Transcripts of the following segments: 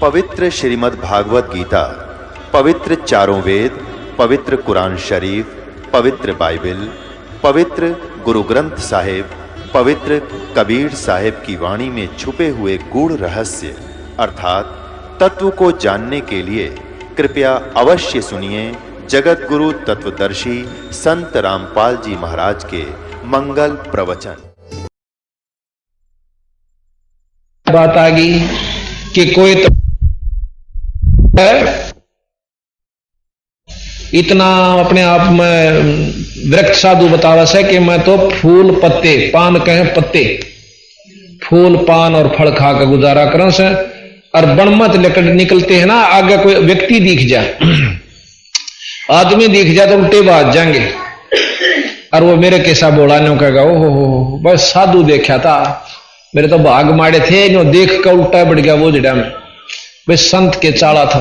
पवित्र श्रीमद् भागवत गीता, पवित्र चारों वेद, पवित्र कुरान शरीफ, पवित्र बाइबल, पवित्र गुरु ग्रंथ साहिब, पवित्र कबीर साहिब की वाणी में छुपे हुए गूढ़ रहस्य अर्थात तत्व को जानने के लिए कृपया अवश्य सुनिए जगत गुरु तत्वदर्शी संत रामपाल जी महाराज के मंगल प्रवचन। बात आ गई कि कोई तो इतना अपने आप में विरक्त साधु बतावा से कि मैं तो फूल पत्ते, पान कहें पत्ते, फूल पान और फल खा कर गुजारा करन से, और बनमत निकलते हैं ना, आगे कोई व्यक्ति दिख जाए, आदमी दिख जाए तो उल्टे बाज जाएंगे, और वो मेरे कैसा बोला नहीं कहेगा ओहो बस साधु देखा था, मेरे तो भाग मारे थे, नो देख कर उल्टा बढ़ गया वो जड़ा में, बस संत के चाला था।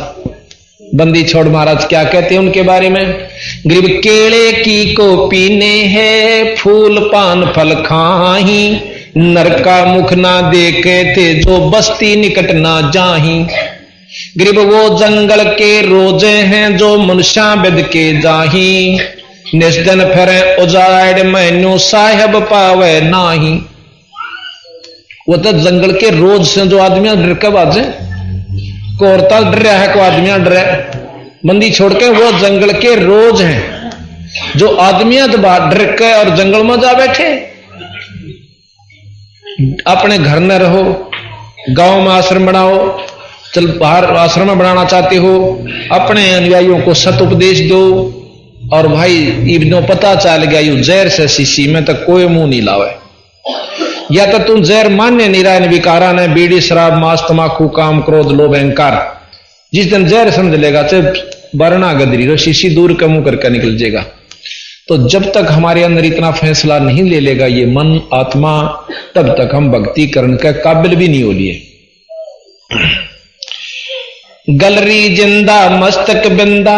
बंदी छोड़ महाराज क्या कहते हैं उनके बारे में, गरीब केले की को पीने है, फूल पान फल खाही, नर का मुख ना देखे थे, जो बस्ती निकट ना जाही। गरीब वो जंगल के रोजे हैं, जो मनुष्या बेद के जाही, निस्दन फिरे उजाड़ मैनू साहेब पावे नाही। वो तो जंगल के रोज से जो आदमी डर के बाजे, कोरता डर रहा है, को आदमी डर रहा है, बंदी छोड़ के वो जंगल के रोज हैं, जो आदमी डर के और जंगल में जा बैठे। अपने घर में रहो, गांव में आश्रम बनाओ, चल बाहर आश्रम में बनाना चाहते हो, अपने अनुयायियों को सत उपदेश दो, और भाई इब्नो पता चल गया यू जहर से शीशी में तो कोई मुंह नहीं लावे, या तो तुम जहर मान्य निरायन विकारा ने, बीड़ी शराब मांस तमाकू काम क्रोध लोभ अहंकार, जिस दिन जहर समझ लेगा चाहे बरना गदरी शीशी दूर का मुंह करके निकल जाएगा। तो जब तक हमारे अंदर इतना फैसला नहीं ले लेगा ये मन आत्मा, तब तक हम भक्ति करने के काबिल भी नहीं हो लिए। गलरी जिंदा मस्तक बिंदा,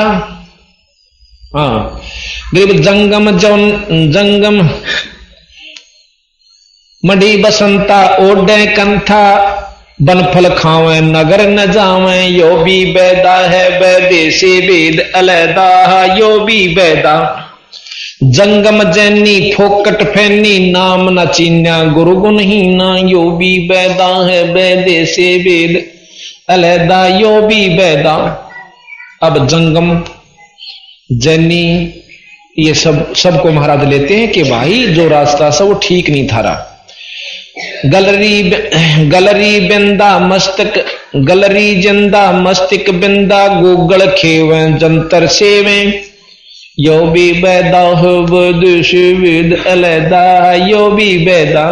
हाँ गरीब जंगम जंगम मढ़ी बसंता ओडे कंथा, बनफल खावे नगर न जावे, यो भी बैदा है बैदे से वेद अलैदा, यो भी बैदा जंगम जैनी फोकट फैनी, नाम न चीन्या गुरु गुण ही ना, यो भी बैदा है बैदे से वेद अलैदा, यो भी बैदा। अब जंगम जैनी ये सबको महाराज लेते हैं कि भाई जो रास्ता था वो ठीक नहीं था। गलरी बिंदा मस्तक, गलरी जिंदा मस्तिक बिंदा, गूगल खेवे जंतर सेवे, यो भी बैदा हो वेद अलैदा, यो भी बैदा।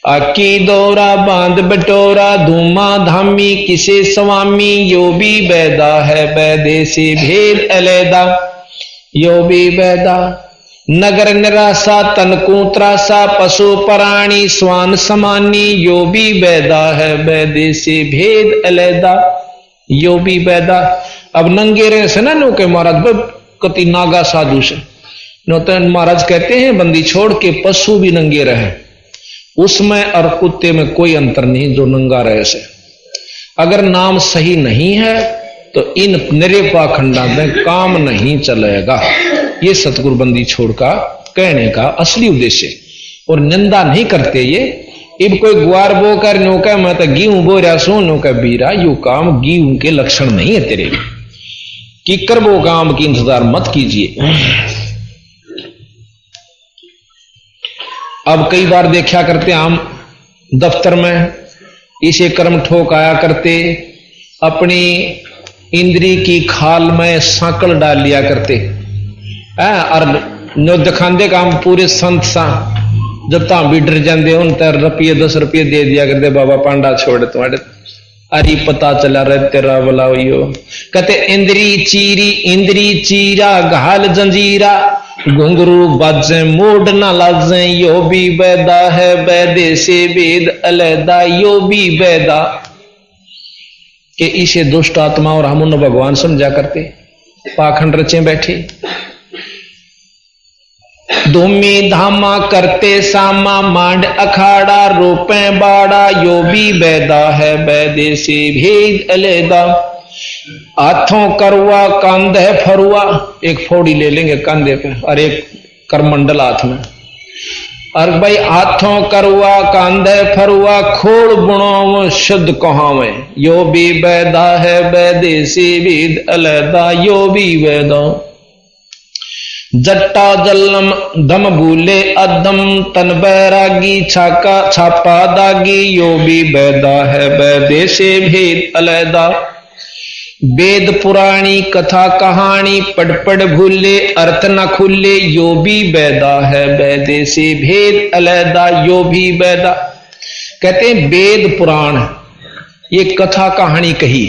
आकी दौरा बांध बटोरा, धूमा धामी किसे स्वामी, यो भी बैदा है बैदे से भेद अलैदा, यो भी बैदा। नगर निराशा तनकू त्रासा, पशु प्राणी स्वान समानी, यो भी बैदा है बैदे से भेद अलैदा, यो भी बैदा। अब नंगे रहे से ना नो के महाराज कति नागा साधु से नो, तो महाराज कहते हैं बंदी छोड़ के पशु भी नंगे रहे, उसमें और कुत्ते में कोई अंतर नहीं जो नंगा रहे से। अगर नाम सही नहीं है तो इन निरे पाखंडा में काम नहीं चलेगा। ये सतगुरु बंदी छोड़ का कहने का असली उद्देश्य, और निंदा नहीं करते ये। इब कोई गुआर बो कर नो का मैं तो गेहूं बो रहा सो नो का बीरा, यू काम गेहूं के लक्षण नहीं है तेरे, कि कर वो काम की इंतजार मत कीजिए। अब कई बार देखा करते हम दफ्तर में इसे कर्म ठोक आया करते, अपनी इंद्री की खाल में सांकल डाल लिया करते, और नो दिखाते काम पूरे संत सा, जब तक भी डर जाते उन तर रुपये 10 रुपये दे दिया करते, बाबा पांडा छोड़ तुम्हारे, अरे पता चला रहे तेरा बोला कहते इंद्री चीरा घाल जंजीरा, घुंघरू बाजे मोड़ ना लाजे, यो भी बैदा है बैदे से वेद अलैदा, यो भी बैदा। कि इसे दुष्ट आत्मा और हम उन भगवान समझा करते, पाखंड रचे बैठे। धूमी धामा करते सामा मांड अखाड़ा रोपे बाड़ा यो भी बैदा है बैदे से भेद अलैदा। हाथों करवा कांधे फरुआ, एक फोड़ी ले लेंगे कंधे पे और एक करमंडल हाथ में, और भाई हाथों करवा कांधे फरुआ खोड़ बुणों शुद्ध कहावे यो भी बैदा है बैदे से भेद अलैदा यो भी बैदा। जट्टा जलम दम भूले अदम तन बैरागी छाका छापा दागी यो भी बैदा है बैदे से भेद अलैदा। वेद पुराणी कथा कहानी पढ़ पढ़ भूले अर्थ न खुले यो भी बैदा है बैदे से भेद अलैदा यो भी बैदा। कहते हैं वेद पुराण ये कथा कहानी कही,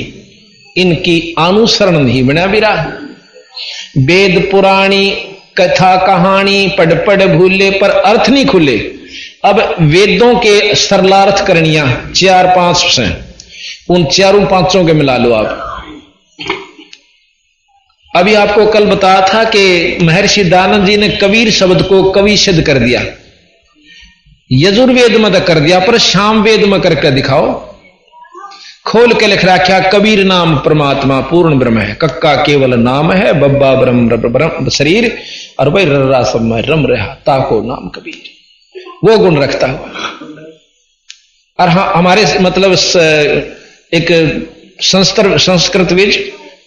इनकी अनुसरण नहीं बना बिरा। वेद पुराणी कथा कहानी पढ़ पढ़ भूले पर अर्थ नहीं खुले। अब वेदों के सरलार्थ करणियां 4-5 हैं, उन 4-5 के मिला लो आप। अभी आपको कल बताया था कि महर्षि दयानंद जी ने कबीर शब्द को कवि सिद्ध कर दिया, यजुर्वेद में तो कर दिया, पर शाम वेद में करके दिखाओ। खोल के लिख रखा कबीर नाम परमात्मा पूर्ण ब्रह्म है, कक्का केवल नाम है, बब्बा ब्रह्म ब्रह्म शरीर, और भाई रर्रा सब में रम रहा ताको नाम कबीर, वो गुण रखता हुआ। और हाँ हमारे मतलब एक संस्कृत विज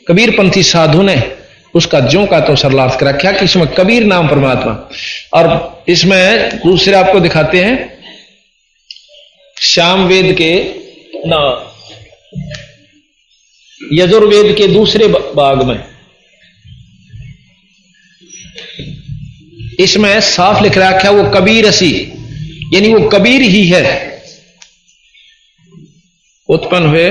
कबीर पंथी साधु ने उसका ज्यों का तो सरलार्थ कर रखा कि इसमें कबीर नाम परमात्मा। और इसमें दूसरे आपको दिखाते हैं श्याम वेद के ना यजुर्वेद के दूसरे भाग में, इसमें साफ लिख रखा है वो कबीर असी, यानी वो कबीर ही है उत्पन्न हुए।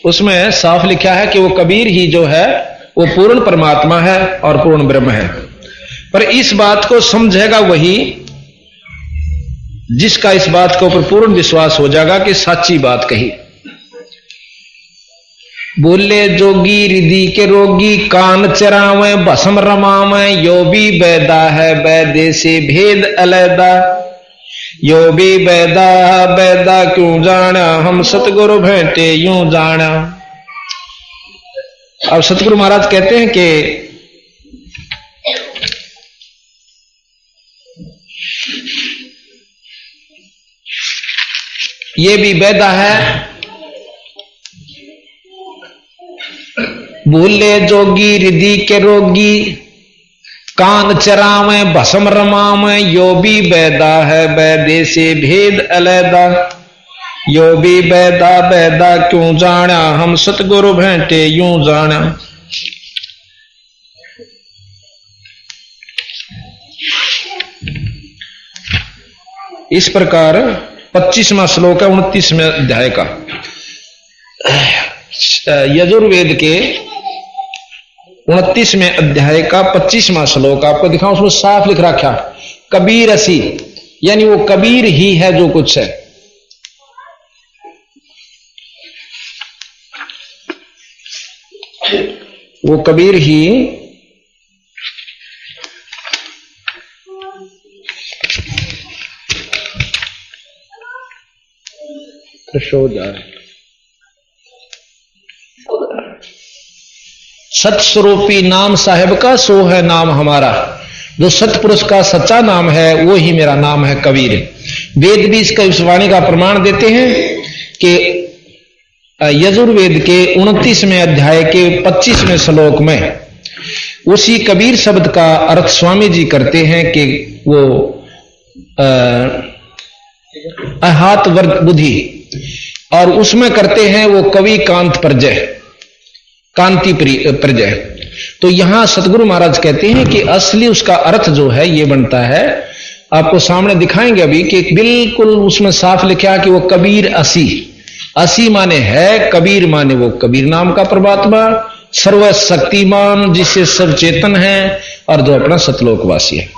उसमें साफ लिखा है कि वो कबीर ही जो है वो पूर्ण परमात्मा है और पूर्ण ब्रह्म है। पर इस बात को समझेगा वही जिसका इस बात के ऊपर पूर्ण विश्वास हो जाएगा कि सच्ची बात कही। बोले जोगी रिद्धि के रोगी कान चरावे भस्म रमावे यो भी बैदा है बैदे से भेद अलैदा यो भी बैदा बैदा क्यों जाना हम सतगुरु भेंटे यूं जाना। अब सतगुरु महाराज कहते हैं कि ये भी बैदा है भूले जोगी रिद्धि के रोगी कान चरावे भस्म रमावे यो भी बैदा है बैदे से भेद अलैदा यो भी बैदा बैदा क्यों जाना हम सतगुरु भेंटे यूं जाना। इस प्रकार 25वां श्लोक है 29वें अध्याय का यजुर्वेद के 29वें अध्याय का 25वां श्लोक आपको दिखाऊं। उसमें साफ लिख रखा कबीर असी, यानी वो कबीर ही है जो कुछ है। वो कबीर ही सतस्वरूपी नाम साहेब का सो है नाम हमारा। जो सतपुरुष का सच्चा नाम है वो ही मेरा नाम है कबीर। वेद भी इसका इस वाणी का प्रमाण देते हैं कि यजुर्वेद के 29वें अध्याय के 25वें श्लोक में उसी कबीर शब्द का अर्थ स्वामी जी करते हैं कि वो अहात वर्ग बुद्धि, और उसमें करते हैं वो कवि कांत प्रजय कांति प्रजय। तो यहां सतगुरु महाराज कहते हैं कि असली उसका अर्थ जो है ये बनता है, आपको सामने दिखाएंगे अभी कि बिल्कुल उसमें साफ लिखा कि वो कबीर असी, असी माने है, कबीर माने वो कबीर नाम का परमात्मा सर्वशक्तिमान जिससे सब चेतन है और जो अपना सतलोकवासी है।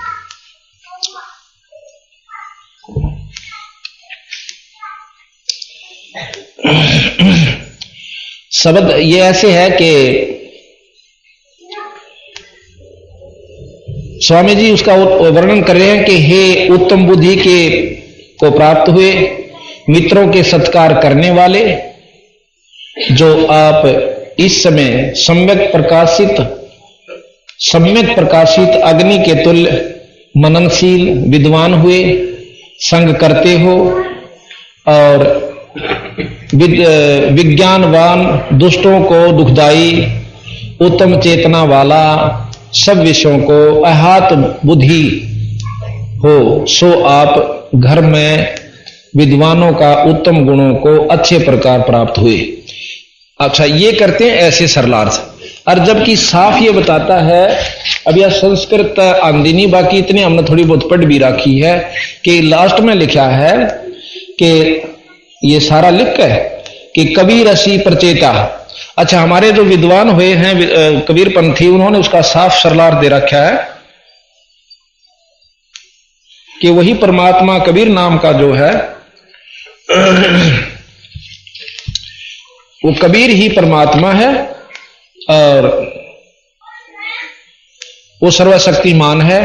शब्द ये ऐसे है कि स्वामी जी उसका वर्णन कर रहे हैं कि हे उत्तम बुद्धि के को प्राप्त हुए, मित्रों के सत्कार करने वाले, जो आप इस समय सम्यक प्रकाशित अग्नि के तुल्य मननशील विद्वान हुए, संग करते हो और विज्ञानवान, दुष्टों को दुखदाई, उत्तम चेतना वाला, सब विषयों को अहात बुद्धि हो, सो आप घर में विद्वानों का उत्तम गुणों को अच्छे प्रकार प्राप्त हुए। अच्छा, ये करते हैं ऐसे सरलार्थ। और जबकि साफ ये बताता है, अब यह संस्कृत आंदिनी, बाकी इतने हमने थोड़ी बहुत पढ़ भी रखी है कि लास्ट में लिखा है कि ये सारा लिख है कि कबीर असी प्रचेता। अच्छा, हमारे जो विद्वान हुए हैं कबीर पंथी, उन्होंने उसका साफ सरलार्थ दे रखा है कि वही परमात्मा कबीर नाम का जो है वो कबीर ही परमात्मा है और वो सर्वशक्तिमान है,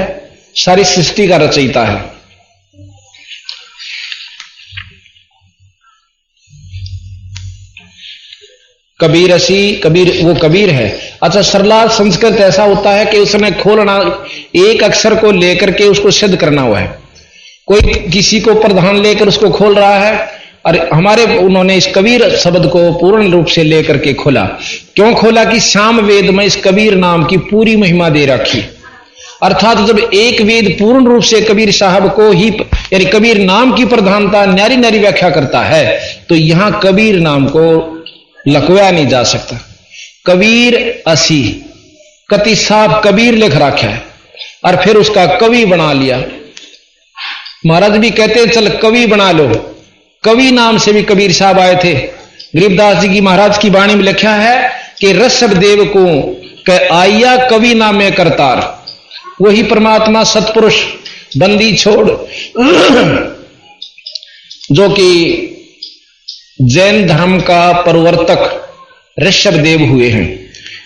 सारी सृष्टि का रचयिता है। कबीर असी, कबीर वो कबीर है। अच्छा, सरलार्थ संस्कृत ऐसा होता है कि उसने खोलना, एक अक्षर को लेकर के उसको सिद्ध करना हुआ है। कोई किसी को प्रधान लेकर उसको खोल रहा है, और हमारे उन्होंने इस कबीर शब्द को पूर्ण रूप से लेकर के खोला। क्यों खोला? कि साम वेद में इस कबीर नाम की पूरी महिमा दे रखी। अर्थात जब एक वेद पूर्ण रूप से कबीर साहब को ही, यानी कबीर नाम की प्रधानता न्यारी न्यारी व्याख्या करता है, तो यहां कबीर नाम को लखवाया नहीं जा सकता। कबीर असी, कति साहब कबीर लिख रखा है और फिर उसका कवि बना लिया। महाराज भी कहते हैं चल कवि बना लो। कवि नाम से भी कबीर साहब आए थे। गरीबदास जी की महाराज की वाणी में लिखा है कि ऋषभ देव को कह आया कवि नामे करतार। वही परमात्मा सतपुरुष बंदी छोड़ जो कि जैन धर्म का प्रवर्तक ऋषभ देव हुए हैं।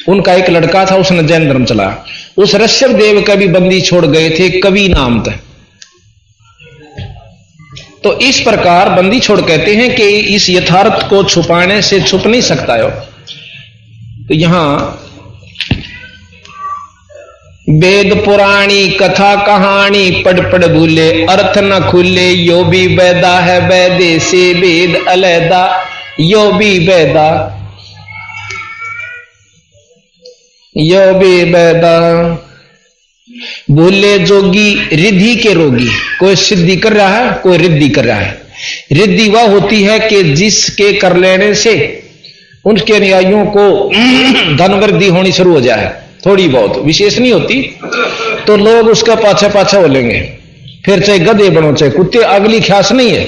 उनका एक लड़का था, उसने जैन धर्म चलाया। उस ऋषभ देव का भी बंदी छोड़ गए थे कवि नाम था। तो इस प्रकार बंदी छोड़ कहते हैं कि इस यथार्थ को छुपाने से छुप नहीं सकता है। तो यहां वेद पुराणी कथा कहानी पढ़ पढ़ भूले, अर्थ न खुले, यो भी वेदा है वैदे से वेद अलैदा, यो भी वेदा, यो भी वेदा। भूले जोगी रिद्धि के रोगी। कोई सिद्धि कर रहा है, कोई रिद्धि कर रहा है। रिद्धि वह होती है कि जिसके कर लेने से उनके अनुयायियों को धन वृद्धि होनी शुरू हो जाए, थोड़ी बहुत, विशेष नहीं होती, तो लोग उसका पाछा पाछा हो लेंगे। फिर चाहे गधे बनो चाहे कुत्ते, अगली ख्यास नहीं है।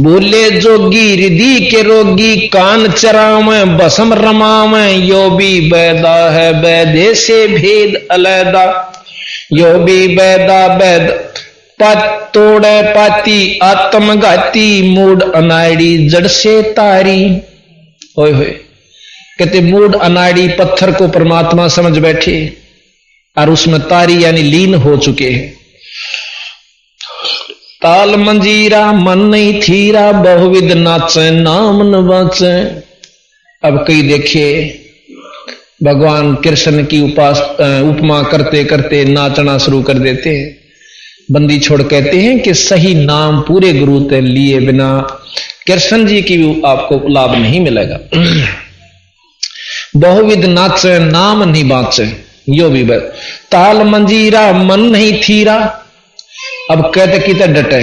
भूले जोगी रिद्धि के रोगी, कान चरावे बसम रमावे, यो भी वैदा है वैदे से भेद अलैदा, यो भी वैदा वैद तोड़े पाती आत्मघाती, मूड अनाड़ी जड़ से तारी। होए होए, कहते मूड अनाड़ी पत्थर को परमात्मा समझ बैठे और उसमें तारी यानी लीन हो चुके हैं। ताल मंजीरा मन नहीं थीरा, बहुविध नाचे नाम न बाचे। अब कई देखिए भगवान कृष्ण की उपमा करते करते नाचना शुरू कर देते हैं। बंदी छोड़ कहते हैं कि सही नाम पूरे गुरु ते लिए बिना कृष्ण जी की आपको लाभ नहीं मिलेगा। बहुविध नाचे नाम नहीं बाचे, यो भी बात। ताल मंजीरा मन नहीं थीरा। अब कहते कितने डटे,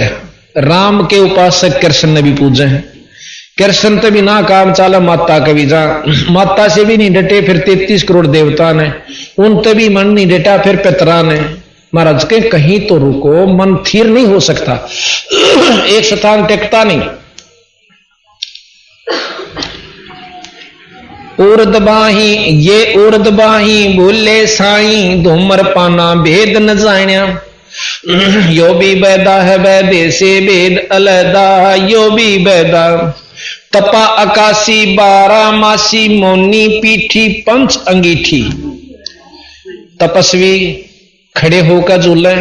राम के उपासक कृष्ण ने भी पूजे हैं। कृष्ण तो भी ना काम चाला, माता कभी जा, माता से भी नहीं डटे, फिर 33 करोड़ देवता ने, उन तो भी मन नहीं डटा, फिर पितरा ने। महाराज के कहीं तो रुको, मन थीर नहीं हो सकता, एक स्थान टिकता नहीं। उर्दबाही ये उर्दबाही बोले साई, धूमर पाना भेद न जाण्या, यो भी वैदा है वैदे से वेद अलैदा, यो भी वैदा। तपा आकाशी 12 मासी, मोनी पीठी पंच अंगीठी। तपस्वी खड़े होकर झूले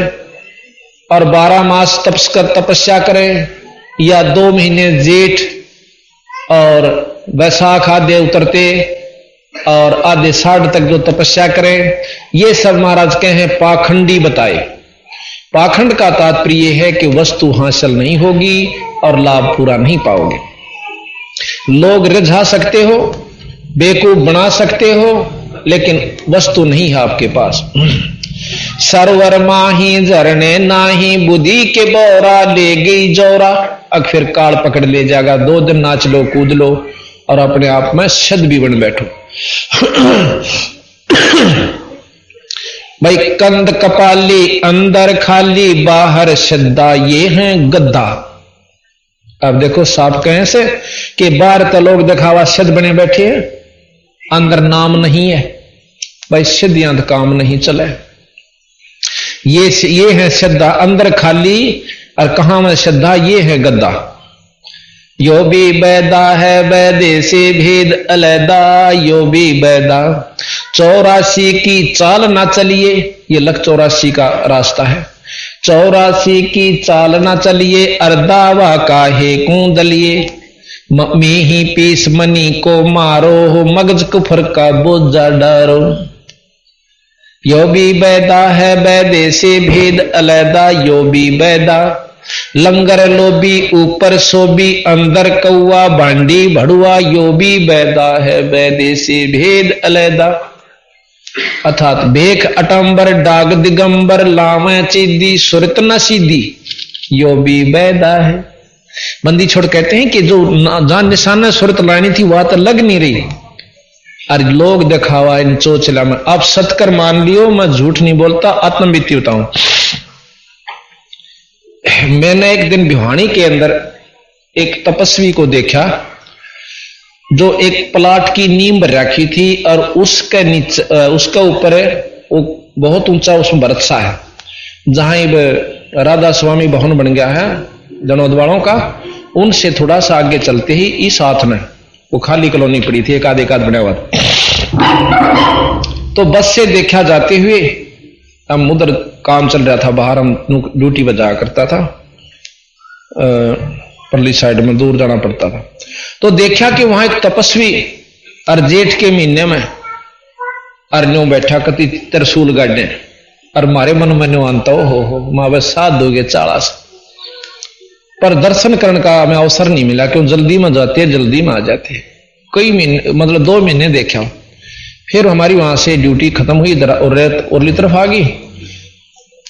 और 12 मास तपस्या करें, या 2 महीने जेठ और वैसाख आधे उतरते और आधे साढ़ तक जो तपस्या करें, ये सब महाराज कहें पाखंडी बताए। पाखंड का तात्पर्य है कि वस्तु हासिल नहीं होगी और लाभ पूरा नहीं पाओगे। लोग रिझा सकते हो, बेवकूफ बना सकते हो, लेकिन वस्तु नहीं है आपके पास। सरवर माही झरने नाही, बुद्धि के बोरा ले गई जोरा। अब फिर काल पकड़ ले जाएगा, 2 दिन नाच लो कूद लो और अपने आप में सद भी बन बैठो। भाई कंद कपाली अंदर खाली, बाहर श्रद्धा, ये है गद्दा। अब देखो साफ कहें से कि बाहर तो लोग दिखावा सद बने बैठे हैं, अंदर नाम नहीं है। भाई सिद्धियां तो काम नहीं चले। ये है श्रद्धा, अंदर खाली और कहां में श्रद्धा, ये है गद्दा। यो भी बैदा है बैदे से भेद अलैदा, यो भी बैदा 84 की चाल ना चलिए, ये लख 84 का रास्ता है। 84 की चाल ना चलिए, अर्दावा काहे कूदलिए, में ही पीस मनी को मारो, हो मगज कुफर का बोझा डारो। यो भी बैदा है बैदे से भेद अलैदा, यो भी बैदा लंगर लोबी ऊपर सोबी, अंदर कौआ बांडी भड़ुआ, यो भी बैदा है बैदे से भेद अलैदा। अर्थात भेख अटंबर डाग दिगंबर, लावे चीदी सुरत न सीधी, यो भी बैदा है। बंदी छोड़ कहते हैं कि जो जान निशान सुरत लानी थी वह तो लग नहीं रही, और लोग दिखावा इन चोचला में। आप सत्कर मान लियो, मैं झूठ नहीं बोलता, आत्मबीती बताऊं। मैंने एक दिन भिवानी के अंदर एक तपस्वी को देखा जो एक प्लाट की नींव रखी थी और उसके नीचे उसके ऊपर वो बहुत ऊंचा उसमें बरसा है, जहां राधा स्वामी भवन बन गया है जनोद वालों का। उनसे थोड़ा सा आगे चलते ही इस हाथ में वो खाली कॉलोनी पड़ी थी, एक आध बना हुआ। तो बस से देखा जाते हुए, हम उधर काम चल रहा था बाहर, हम ड्यूटी बजा करता था, परली साइड में दूर जाना पड़ता था। तो देखा कि वहां एक तपस्वी और जेठ के महीने में अरण्यों बैठा कति त्रिशूल गाड़ने, और मारे मन में आंता हो मावे साथ दोगे 40। पर दर्शन करने का हमें अवसर नहीं मिला, क्यों जल्दी में जाते जल्दी में आ जाते। कई महीने मतलब 2 महीने देखा। फिर हमारी वहां से ड्यूटी खत्म हुई, उरली तरफ आ गई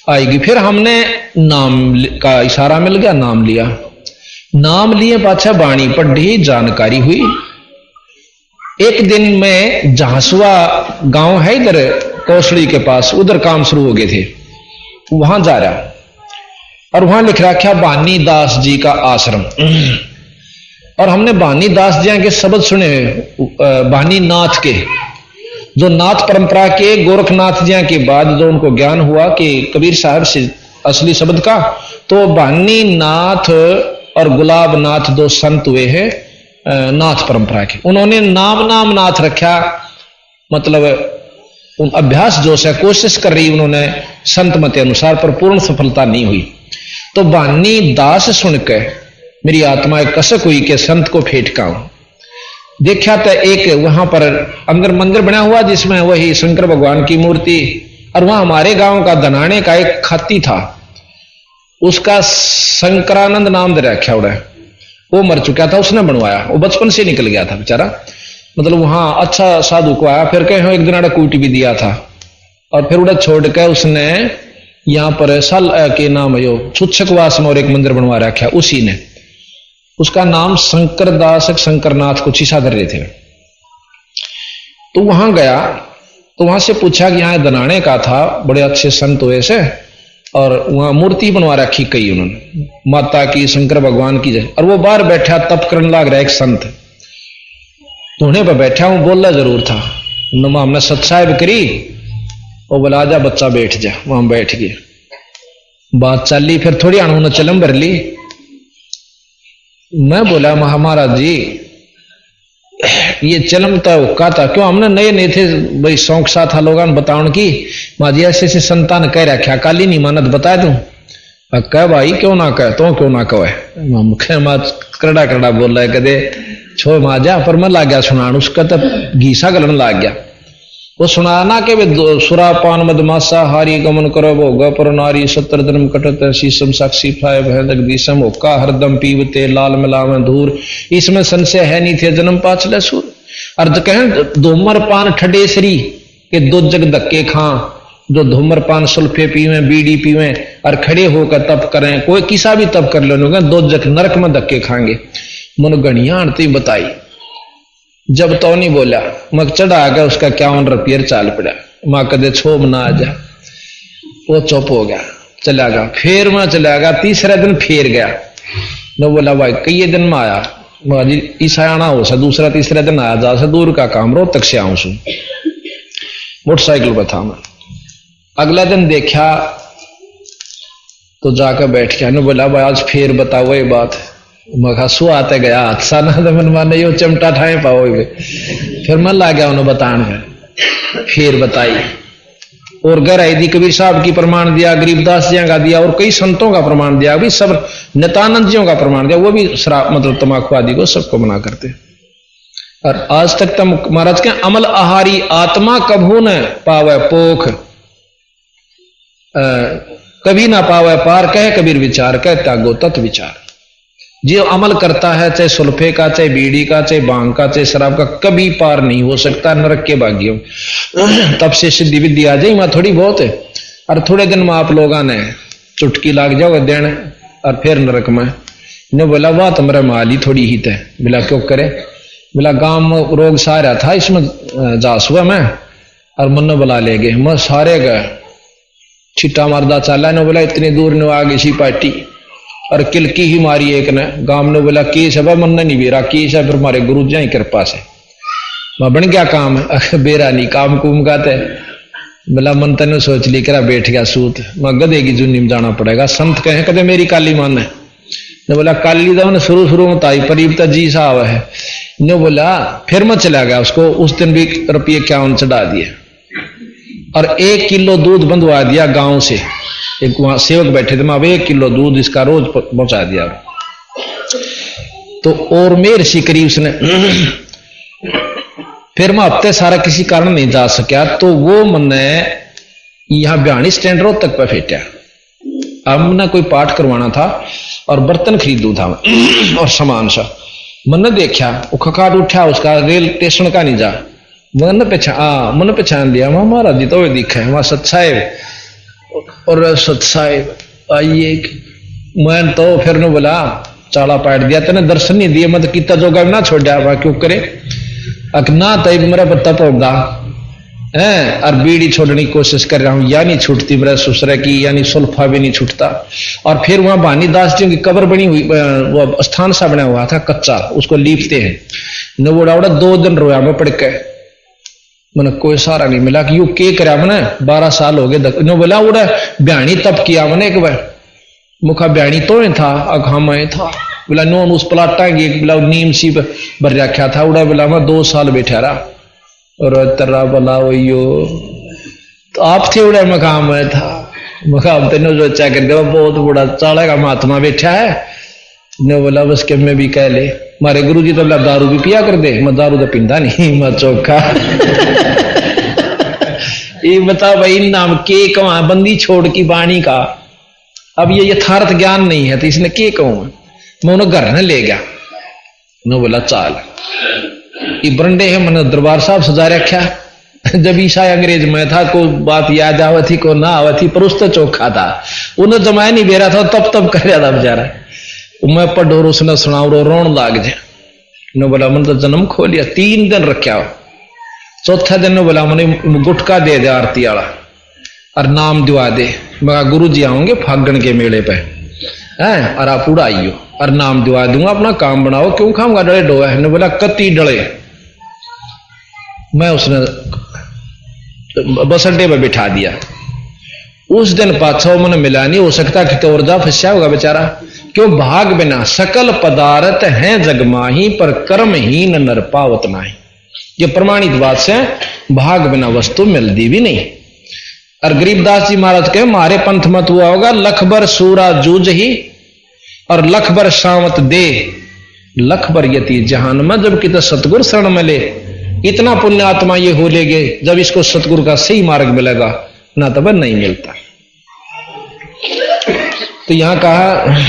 आएगी। फिर हमने नाम का इशारा मिल गया, नाम लिया। नाम लिए पाछा बाणी पढ़ी, जानकारी हुई। एक दिन में झांसुआ गांव है इधर कौशली के पास, उधर काम शुरू हो गए थे, वहां जा रहा और वहां लिख रखा बानी दास जी का आश्रम। और हमने बानी दास जी के शब्द सुने, बानी नाथ के, जो नाथ परंपरा के गोरखनाथ जी के बाद जो उनको ज्ञान हुआ कि कबीर साहब से असली शब्द का, तो बानी नाथ और गुलाब नाथ 2 संत हुए हैं नाथ परंपरा के। उन्होंने नाम नाथ रखा, मतलब अभ्यास जो है कोशिश कर रही उन्होंने संत मत अनुसार, पर पूर्ण सफलता नहीं हुई। तो बानी दास सुनकर मेरी आत्मा एक कसक हुई कि संत को फेंटकाऊं। देखा तो एक वहां पर अंदर मंदिर बना हुआ जिसमें वही शंकर भगवान की मूर्ति, और वहां हमारे गांव का धनाने का एक खाती था, उसका शंकरानंद नाम दे रखा उड़ा, वो मर चुका था, उसने बनवाया। वो बचपन से निकल गया था बेचारा, मतलब वहां अच्छा साधु को आया, फिर कहीं एक दिन कूट भी दिया था, और फिर उड़ा छोड़ के उसने यहां पर साल के नाम है छुच्छकवास में और एक मंदिर बनवा रखा, उसी ने, उसका नाम शंकर दास शंकरनाथ कुछ ही साधर रहे थे। तो वहां गया तो वहां से पूछा कि यहाँ दनाने का था, बड़े अच्छे संत हुए से, और वहां मूर्ति बनवा रखी कई उन्होंने, माता की शंकर भगवान की। और वो बाहर बैठा तप करने लग रहा एक संत, धोने पर बैठा हूं, बोला जरूर था, नमा हमने सत्साहिब करी, वो बोला आजा बच्चा बैठ जा। वहां बैठ गए, बात चली, फिर थोड़ी उन्होंने चलम भर ली। मैं बोला महाराज जी ये चलमता हुक्का था, क्यों हमने नए नए थे भाई, शौक सा था लोगों बताउन की माजी ऐसे ऐसे संतान कह रखा, काली नहीं मानत बता दूं, कह भाई क्यों ना कह, तो क्यों ना कहे करड़ा करड़ा बोल रहा है कदे छो माजा, पर मैं लाग गया सुनान, उसका तो घीसा गलन लाग गया। वो सुनाना के वे सुरा पान मदमासा हारी गमन करो भोगा पर नारी 70 जन्म कटत शीशम साक्षी फाय भैदक दिसम होका हरदम पीवते लाल मिलावे धूर, इसमें संशय है नहीं थे जन्म पाछले सूर। अर्ज कहें धूमर पान ठडेसरी के दो जग धक्के खां, जो धूमर पान सुल्फे पीवे बीड़ी पीवे और खड़े होकर तप करें, कोई किसा भी तप कर लो दो जग नरक में धक्के खाएंगे। मन गणिया आरती बताई, जब तो नहीं बोला मग चढ़ा गया उसका 51 रुपये चाल पड़ा, माँ कदे छोब ना आ जा, वो चुप हो गया चला गया। फिर मैं चला गया, तीसरे दिन फिर गया, न बोला भाई कई दिन में आया, ईसा आना हो सा दूसरा तीसरा दिन आया, जा सा दूर का काम रोहतक से आऊं सू, मोटरसाइकिल पर था मैं। अगला दिन देखा तो जाकर बैठ गया, न बोला भाई आज फिर बताओ ये बात, मखा सु आते गया हादसा ना तो मन माने यो चमटा ठाए पाओ। फिर मन ला गया उन्हें बतान है, फिर बताई और गहराई दी, कबीर साहब की प्रमाण दिया, गरीबदास जी का दिया और कई संतों का प्रमाण दिया, भी सब नित्यानंद जियों का प्रमाण दिया, वो भी शराब मतलब तम्बाकू आदि को सबको मना करते। और आज तक तो महाराज के अमल आहारी आत्मा कभू न पावे पोख, कभी ना पावे पार, कहे कबीर विचार कह त्यागो तत् विचार। जो अमल करता है चाहे सुल्फे का चाहे बीड़ी का चाहे भांग का चाहे शराब का, कभी पार नहीं हो सकता नरक के भाग्यों। तब से सिद्धि विद्धि आ जाए वहां थोड़ी बहुत है, और थोड़े दिन में आप लोगों ने चुटकी लाग जाओगे देन और फिर नरक में। ने बोला वाह तुम्हारा माल ही थोड़ी ही थे, बोला क्यों करे, बोला गांव में रोग सारा था इसमें जास हुआ मैं, और मन बुला ले गए, मैं सारे गए छिट्टा मारदा चाला, ने बोला इतनी दूर ने आ गई सी पार्टी और किलकी ही मारी एक ने, गांव ने बोला केस है मन नहीं बेरा केस है, फिर हमारे गुरु जी की कृपा से मैं बन गया काम, बेरा नहीं काम कुम का थे। बोला मन तेने सोच ली करा बैठ गया सूत, मैं गधे की जुन्नी में जाना पड़ेगा, संत कहे कदे मेरी काली मान है। ने बोला काली तो मैंने शुरू में ताई परीबता जी साहब है। ने बोला फिर मैं चला गया, उसको उस दिन भी रुपये 51 चढ़ा दिए और 1 किलो दूध बंधवा दिया गांव से, एक वहां सेवक बैठे थे, मैं 1 किलो दूध इसका रोज पहुंचा दिया। तो और मेर सी करीब उसने फिर मैं हफ्ते सारा किसी कारण नहीं जा सका, तो वो मैंने यहां ब्याणी स्टैंड रोड तक पे फेंटा। अब मैंने कोई पाठ करवाना था और बर्तन खरीदू था और सामान सा, मैंने देखा वो खकाट उठा, उसका रेल स्टेशन का नहीं जा, मैंने पहचान लिया, वहां महाराज जी तो दिखा है, वहां सत्साहेब और सत्साहेब आइए। मैं तो फिर ने बोला चाला पाट दिया, तेने दर्शन नहीं दिए, मत कितना जोगा ना छोड़ा, वहां क्यों करे अकना तब मेरा पत्ता पौधा है, और बीड़ी छोड़ने की कोशिश कर रहा हूं, या नहीं छूटती मेरा ससुरा की, यानी सुल्फा भी नहीं छूटता। और फिर वहां भानीदास जी की कब्र बनी हुई, वो स्थान सा बना हुआ था कच्चा, उसको लीपते हैं। न वो उड़ा 2 दिन रोया मैं पड़ के, मैंने कोई सहारा नहीं मिला कि यू के करा मैंने, 12 साल हो गए। न बोला उड़ा ब्याणी तब किया मैंने एक बार, मुखा ब्याणी तो नहीं था अखा मैं था, बोला नोन उस प्लाटा की बोला नीम सी भर रखा था, उड़ा बोला मैं 2 साल बैठा रहा और तर्रा बोला वही तो आप थे उड़ा मकाम में था, मकाम तेने जो अच्छा कर दे बहुत बड़ा चाड़ा का महात्मा बैठा है। ने बोला बस के मैं भी कह ले, मारे गुरु जी तो बोला दारू भी पिया कर दे, मैं दारू तो पींदा नहीं, मैं चौखा ये बता भाई नाम के कहा बंदी छोड़ की बाणी का, अब ये यथार्थ ज्ञान नहीं है तो इसने के कहूं, मैं उन्हें घर ने ले गया। ने बोला चाल ये बरंडे है, मैंने दरबार साहब सजा रखा, जब ईसा अंग्रेज में था को बात याद आवा थी को ना आवा थी, पर उस तो चौखा था, उन्हें जमाया नहीं बेरा था, तब कर रहा था बेचारा। मैं पढ़ो उसने सुना रोन लाग जाए। ने बोला मैंने तो जन्म खो लिया, 3 दिन रखा हो, चौथे दिन ने बोला मैंने गुटका दे दे आरती वाला और नाम दिवा दे, मैं गुरु जी आऊंगे फागण के मेले पे है और आप उड़ाइयो और नाम दिवा दूंगा, अपना काम बनाओ, क्यों खाऊंगा डले डोया। ने बोला कति डले, मैं उसने बस अड्डे पर बिठा दिया, उस दिन पाछा मन मिला नहीं हो सकता कि तो और जा फंसा होगा बेचारा। क्यों? भाग बिना सकल पदार्थ हैं जग माही, पर कर्महीन नर पावत नाही। ये प्रमाणित बात से भाग बिना वस्तु मिलती भी नहीं। और गरीबदास जी महाराज के मारे पंथ मत हुआ होगा, लख भर सूरा जूझ ही और लख भर शामत दे, लख भर यति जहान में, जबकि तो सतगुरु शरण मिले। इतना पुण्य आत्मा ये हो लेगे जब इसको सतगुरु का सही मार्ग मिलेगा, ना तो वह नहीं मिलता। तो यहां कहा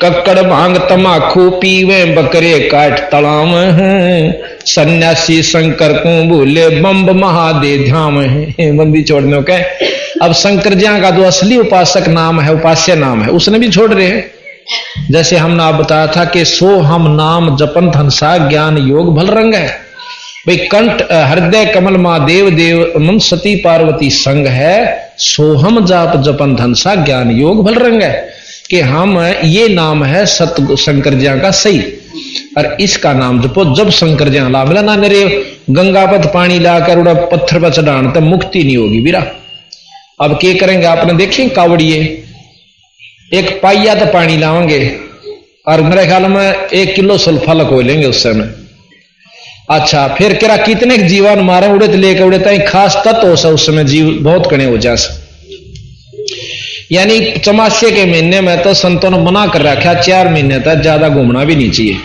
कक्कड़ भांग तमाखू पीवे, बकरे काट तलाम है, सन्यासी शंकर को भूले, बम्ब महादे ध्याम है। बंदी छोड़ने के अब शंकर जी का जो असली उपासक नाम है, उपास्य नाम है, उसने भी छोड़ रहे हैं। जैसे हमने आप बताया था कि सो हम नाम जपन धनसा ज्ञान योग भल रंग है। भाई कंठ हृदय कमल महादेव देव मम सती पार्वती संग है, सोहम जाप जपन धनसा ज्ञान योग भल रंग है। कि हम ये नाम है सत शंकर जी का सही, और इसका नाम जपो। जब शंकर जी ला मिला ना मेरे गंगापत पानी लाकर उड़ा पत्थर पर चढ़ाने तब मुक्ति नहीं होगी बीरा। अब क्या करेंगे आपने देखें, कावड़िए एक पाइया तो पानी लाओगे और मेरे ख्याल में 1 किलो सल्फा लको लेंगे उस समय। अच्छा फिर क्या कितने जीवन मारे उड़े तो लेकर उड़े तक खास तत्व हो सा उस समय जीव बहुत कणे हो जा। यानी चमासे के महीने में तो संतों ने मना कर रखा 4 महीने तक ज्यादा घूमना भी नहीं चाहिए।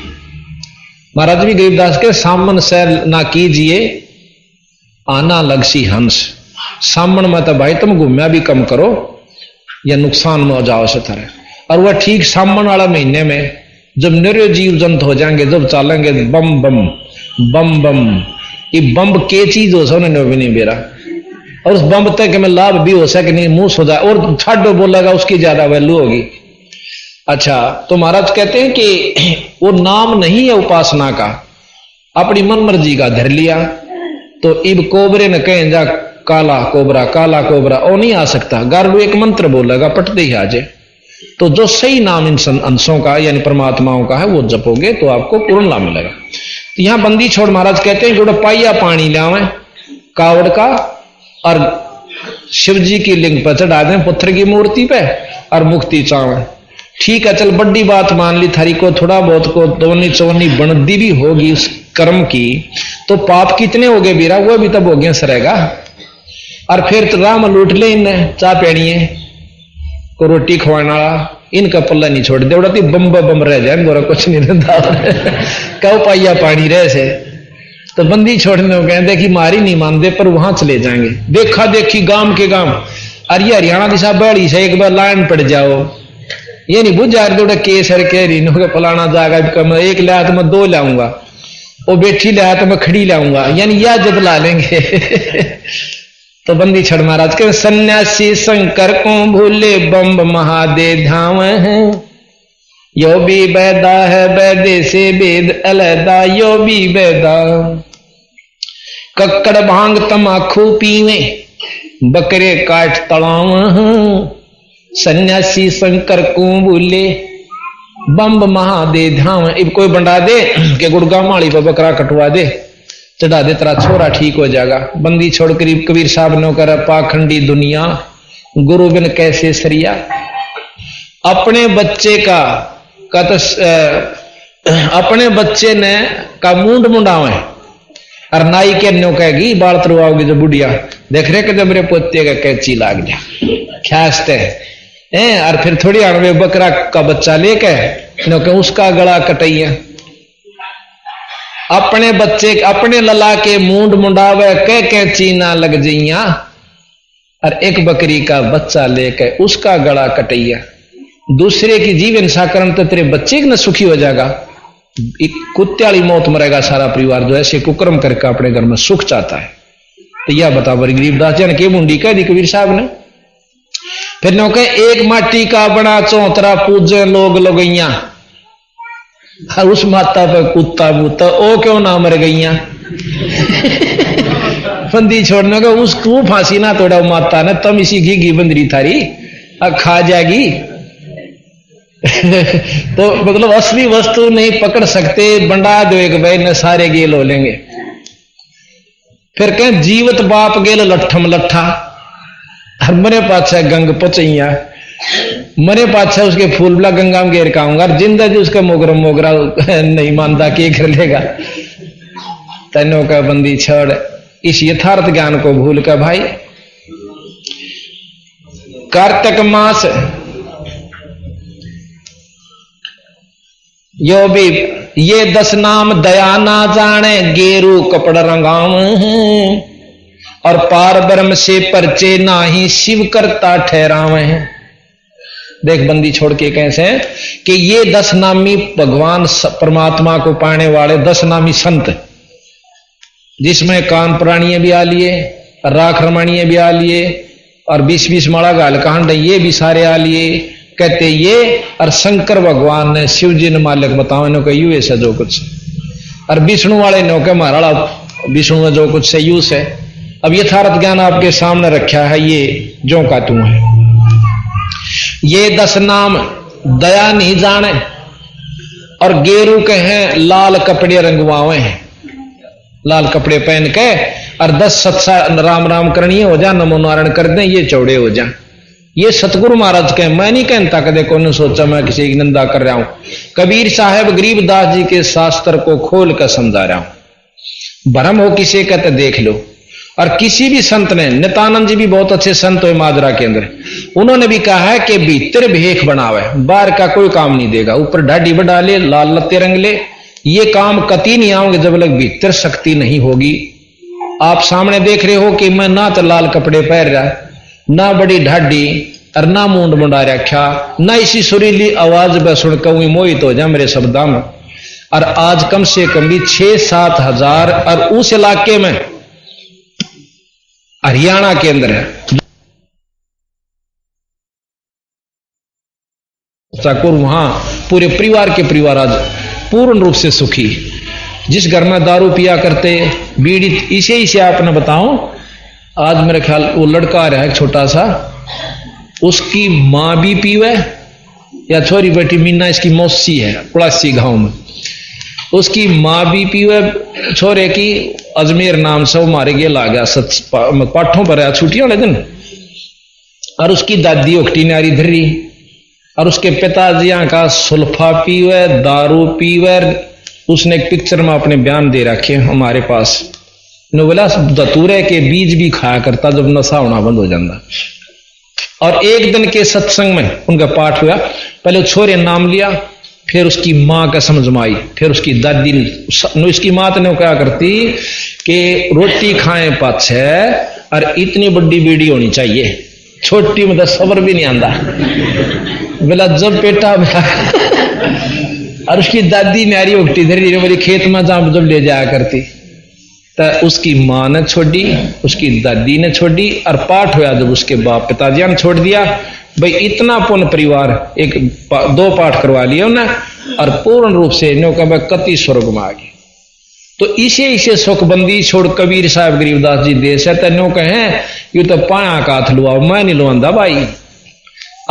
महाराज भी गरीबदास के सामन से ना कीजिए आना लगसी हंस, सामन में तो भाई तुम घूमया भी कम करो या नुकसान में हो जाओ से तरह। और वह ठीक सामन वाला महीने में जब निर जीव जंतु हो जाएंगे, जब चलेंगे बम बम बम बम, ये बम के चीज हो सा उन्होंने भी नहीं बेरा, और उस बम तक में लाभ भी हो सके नहीं, मुंह हो जाए और ठाडो बोलेगा उसकी ज्यादा वैल्यू होगी। अच्छा तो महाराज कहते हैं कि वो नाम नहीं है उपासना का, अपनी मन मर्जी का धर लिया। तो इब कोबरे न कहें जा काला कोबरा ओ नहीं आ सकता। गारू एक मंत्र बोलेगा पटते ही आ जाए। तो जो सही नाम इन अंशों का यानी परमात्माओं का है वो जपोगे तो आपको पूर्ण लाभ मिलेगा। तो यहां बंदी छोड़ महाराज कहते हैं जो पाइया पानी लावे कावड़ का और शिव जी की लिंग पर चढ़ा दें पत्थर की मूर्ति पे और मुक्ति चावे। ठीक है चल बड़ी बात मान ली थारी को, थोड़ा बहुत को दोनी चौनी बनदी भी होगी उस कर्म की, तो पाप कितने हो गए बीरा, वो भी तब हो गए सरेगा। और फिर तो राम लूट ले इन्हें चाह पेड़िए को रोटी खवाने वाला, इनका पल्ला नहीं छोड़ दे, उड़ाती बम बम रह जाए गोरा कुछ नहीं रहता। कहो पाइया पानी रह से तो बंदी छोड़ने को कहते कि मारी नहीं मानते पर वहां चले जाएंगे। देखा देखी गांव के गांव अरे हरियाणा दिशा बड़ी से एक बार लाइन पड़ जाओ, ये नहीं बुझा रहे केसर कह रही नो फलाना जाएगा, एक लिया तो मैं 2 लाऊंगा, वो बैठी लिया तो मैं खड़ी लाऊंगा, यानी या जब ला लेंगे। तो बंदी छड़ महाराज के सन्यासी शंकर को भूले बम्ब महादे धाम है, यो भी बैदा है बैदे से वेद अलहदा, यो भी बैदा कक्कड़ भांग तमाखू पीवे, बकरे काट तलाव, सन्यासी शंकर को भूले बम्ब महादे धाम। इब कोई बंडा दे के गुड़गांव माली पर बकरा कटवा दे, चढ़ा दे तेरा छोरा ठीक हो जाएगा। बंदी छोड़ करीब कबीर साहब ने कर पाखंडी दुनिया गुरु बिन कैसे सरिया। अपने बच्चे का तो अपने बच्चे ने का मुंड मुंडावे और नाई के न्यो कहेगी बाल तरवाओगी जो बुढ़िया देख रहे कि मेरे पोते का कैची लाग जा ख्यास्ते है। और फिर थोड़ी अणवे बकरा का बच्चा लेके नो के उसका गला कटैया। अपने बच्चे अपने लला के मुंड मुंडावे कह कैची ना लग जइया, और एक बकरी का बच्चा लेके उसका गला कटैया। दूसरे की जीव हिंसा करने तो तेरे बच्चे न सुखी हो जाएगा, एक कुत्ते वाली मौत मरेगा सारा परिवार जो ऐसे कुकर्म करके अपने घर में सुख चाहता है। तो यह बता बड़ी गरीबदास जी ने के मुंडी कह दी कबीर साहब ने। फिर नो के एक माटी का बना चौतरा पूजे लोग लगैया, उस माता पर कुत्ता बूता ओ क्यों ना मर गईया। बंदी छोड़ने का उसको फांसी ना तोड़ा माता ने, तम इसी घी बंदरी थारी खा जाएगी। तो मतलब असली वस्तु नहीं पकड़ सकते, बंडा दो एक भाई न सारे गेल हो लेंगे। फिर कहें जीवत बाप गेल लट्ठम लट्ठा, और मरे पाछा गंग पचैया, मरे पाछा उसके फूलबला गंगा में घेर काऊंगा, जिंदा जी उसका मोगरा मोगरा नहीं मानता, के कर लेगा। तैनो का बंदी छोड़, इस यथार्थ ज्ञान को भूल कर भाई, कार्तिक मास यो भी ये 10 नाम दया ना जाने, गेरू कपड़ रंगाव, और पार ब्रह्म से परचे नाही, शिव करता ठहरावे। देख बंदी छोड़ के कैसे कि ये 10 नामी भगवान परमात्मा को पाने वाले 10 नामी संत, जिसमें कान प्राणीय भी आ लिए, राख रमणीय भी आ लिए, और 20-20 माला गाल कांड ये भी सारे आ लिए। कहते ये और शंकर भगवान ने शिव जी ने मालिक बताओ इन्हों का यू ऐसा जो कुछ, और विष्णु वाले ने के महाराणा विष्णु में जो कुछ से यूस है। अब यथार्थ ज्ञान आपके सामने रखा है, ये जो का तू है। ये 10 नाम दया नहीं जाने, और गेरू के हैं लाल कपड़े रंगवावे हैं, लाल कपड़े पहन के, और 10 सत्सा राम राम करनी हो जा, नमो नारायण कर दें, ये चौड़े हो जा। ये सतगुरु महाराज के, मैं नहीं कहता कदे कौन सोचा मैं किसी की निंदा कर रहा हूं। कबीर साहब गरीबदास जी के शास्त्र को खोल कर समझा रहा हूं। भ्रम हो किसी का तो देख लो। और किसी भी संत ने, नित्यानंद जी भी बहुत अच्छे संत हुए माजरा के अंदर, उन्होंने भी कहा है कि भीतर भेख बनावे, बाहर का कोई काम नहीं देगा। ऊपर ढाडी बढ़ा ले, लाल लत्ते रंग ले, ये काम कति नहीं आओगे जब तक भीतर शक्ति नहीं होगी। आप सामने देख रहे हो कि मैं ना तो लाल कपड़े पहन रहा, ना बड़ी ढाडी, और ना मुंड मुंडा रखा, ना इसी सुरीली आवाज में सुनकर हुई मोहित हो जा मेरे शब्दा में। और आज कम से कम भी 6-7 हजार, और उस इलाके में हरियाणा के अंदर है ठाकुर, वहां पूरे परिवार के परिवार आज पूर्ण रूप से सुखी। जिस घर में दारू पिया करते, बीड़ी, इसे आपने बताओ, आज मेरे ख्याल वो लड़का आ रहा है छोटा सा, उसकी मां भी पीवे, या छोरी बेटी मीना इसकी मौसी है कुड़ासी गांव में, उसकी मां भी पीवे छोरे की, अजमेर नाम से वो मारे गए ला गया पाठों पर आया छुट्टियों वाले दिन, और उसकी दादी उकटी नारी धरी, और उसके पिताजी का सुल्फा पीवे, दारू पीवे। उसने एक पिक्चर में अपने बयान दे रखे हमारे पास, बोला दतूरे के बीज भी खाया करता जब नशा होना बंद हो जाता। और एक दिन के सत्संग में उनका पाठ हुआ, पहले छोरे नाम लिया, फिर उसकी मां का समझ में आई, फिर उसकी दादी ने, इसकी मां ने क्या करती कि रोटी खाए पाछे, और इतनी बड़ी बीड़ी होनी चाहिए, छोटी मतलब सबर भी नहीं आंदा, बोला जब पेटा और उसकी दादी नारी उगटी धरी मेरी खेत में जहां जब ले जाया करती, तो उसकी मां ने छोड़ी, उसकी दादी ने छोड़ी, और पाठ हुआ जब उसके बाप पिताजी ने छोड़ दिया। भाई इतना पुण्य परिवार, 1-2 पाठ करवा लिए उन्हें, और पूर्ण रूप से नौका कति स्वर्ग में आ गए। तो इसे सुखबंदी छोड़ कबीर साहब गरीबदास जी देश है, तेनो कहें यू तो पाया का हाथ लुआओ, मैं नहीं लुआंदा भाई,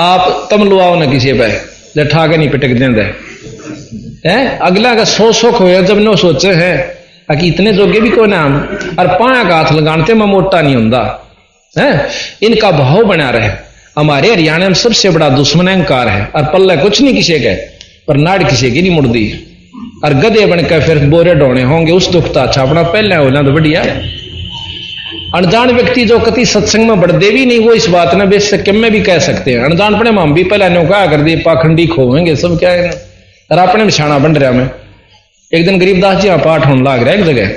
आप तम लुआओ ना किसी पे, जब ठाके नहीं पिटक देंगे है। अगला का सुख हो जब नो सोचे है कि इतने जोगे भी कोई नाम, और पाया का हाथ लगाते मैं मोटा नहीं होता है। इनका भाव बना रहे। हमारे हरियाणा में सबसे बड़ा दुश्मन अहंकार है, और पल्ले कुछ नहीं किसी के, पर नाड़ किसी की नहीं मुड़दी, और गधे बनकर फिर बोरे ढोने होंगे उस दुखता अच्छा अपना पहले होना तो बढ़िया। अनजान व्यक्ति जो कति सत्संग में बढ़ते भी नहीं, वो इस बात ने बेशक में भी कह सकते हैं। अनजान पड़े हम भी पहले नौका कर दिए, पाखंडी खोवेंगे सब क्या है, और अपने बिछाना बन रहा। मैं एक दिन गरीबदास जी पाठ होने लग रहा है एक जगह,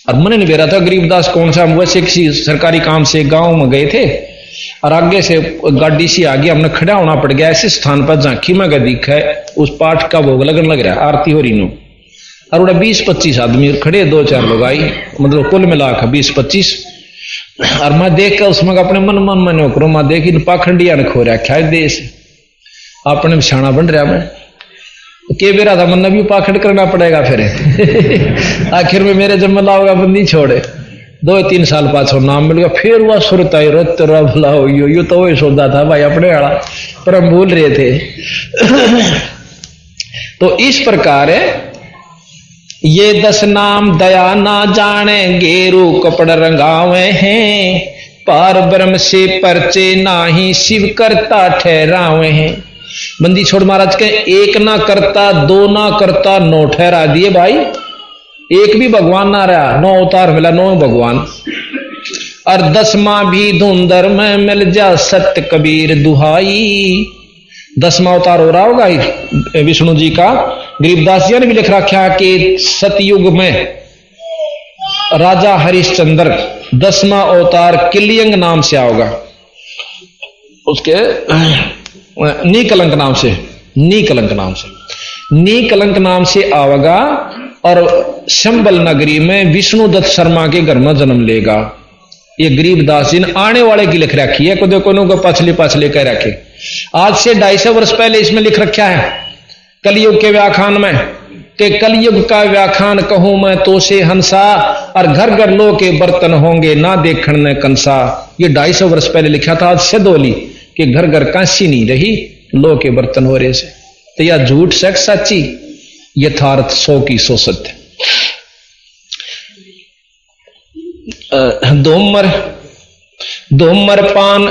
और मैंने नहीं बेरा था गरीबदास कौन सा, वैसे किसी सरकारी काम से गांव में गए थे, और आगे से गाड़ी सी आ गई, हमने खड़ा होना पड़ गया ऐसे स्थान पर झांकी में दिखा है उस पाठ का भोग लगन लग रहा है, आरती हो रही नो, और उड़ा 20-25 आदमी खड़े, 2-4 लोग आई, मतलब कुल मिला 20-25। और मैं देख कर उसमें अपने मन में नौकरों मैं देख इन पाखंडिया ने खो रखा है देश, अपने बिछाना बन रहा। मैं के बेरा था मन भी पाखंड करना पड़ेगा फिर आखिर में मेरे जब मला होगा बंदी छोड़े। 2-3 साल पाछो नाम मिल गया, फिर वह सुरत आई रोत भला हो यू तो वही सोचा था भाई अपने वाला, पर हम भूल रहे थे। तो इस प्रकार ये 10 नाम दया ना जाने, गेरू कपड़ रंगावे हैं, पार ब्रह्म से परचे नाही, शिव करता ठहरावे हैं। बंदी छोड़ महाराज के एक ना करता, 2 ना करता, 9 ठहरा दिए भाई। एक भी भगवान ना रहा, 9 अवतार मिला, 9 भगवान। और 10वां भी धुंधर में मिल जा, सत्य कबीर दुहाई। 10वां अवतार हो रहा होगा विष्णु जी का। गरीबदास जी ने भी लिख रखा कि सतयुग में राजा हरिश्चंद्र 10वां अवतार किलियंग नाम से आओगा, उसके नीकलंक नाम से, नीकलंक नाम से, नीकलंक नाम से आवेगा और शंबल नगरी में विष्णुदत्त शर्मा के घर में जन्म लेगा। ये गरीबदास जी ने आने वाले की लिख रखी है, को को पछले पछले कह रखे। आज से 250 वर्ष पहले इसमें लिख रखा है कलयुग के व्याख्यान में कि कलयुग का व्याख्यान कहूं मैं तो से हंसा, और घर घर लो के बर्तन होंगे ना देखण ने कंसा। ये 250 वर्ष पहले लिखा था आज सिद्धोली कि घर घर कांसी नहीं रही, लो के बर्तन हो रहे से। तो यह झूठ सच सच्ची, यथार्थ 100 की 100 सत्य। धूमर पान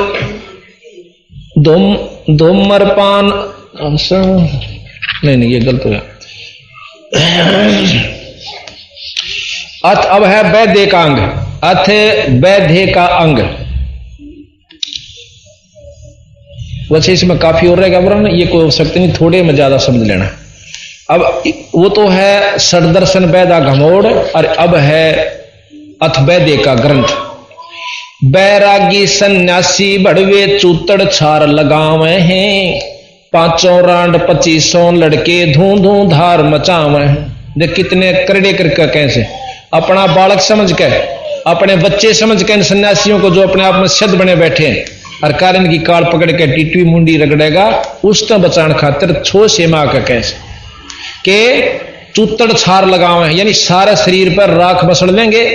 नहीं ये गलत हो गया। अथ अब है वैद्य का अंग, अथ वैद्य का अंग। वैसे इसमें काफी और रहेगा वरन ये कोई आवश्यकता नहीं, थोड़े में ज्यादा समझ लेना। अब वो तो है षडदर्शन वैदा घमोड़, और अब है अथ वैद्य का ग्रंथ। बैरागी सन्यासी बड़वे चूतड़ छार लगावे हैं, 5 रांड 25 लड़के धू धू धार मचावे हैं। देख कितने करड़े करके कैसे अपना बालक समझ के, अपने बच्चे समझ के इन सन्यासियों को जो अपने आप में सिद्ध बने बैठे हैं, और कारण की काल पकड़ के टिटवी मुंडी रगड़ेगा, उस तो बचान खातिर छो सेमा का कैसे के चूतड़ छार लगावे हैं, यानी सारे शरीर पर राख मसड़ लेंगे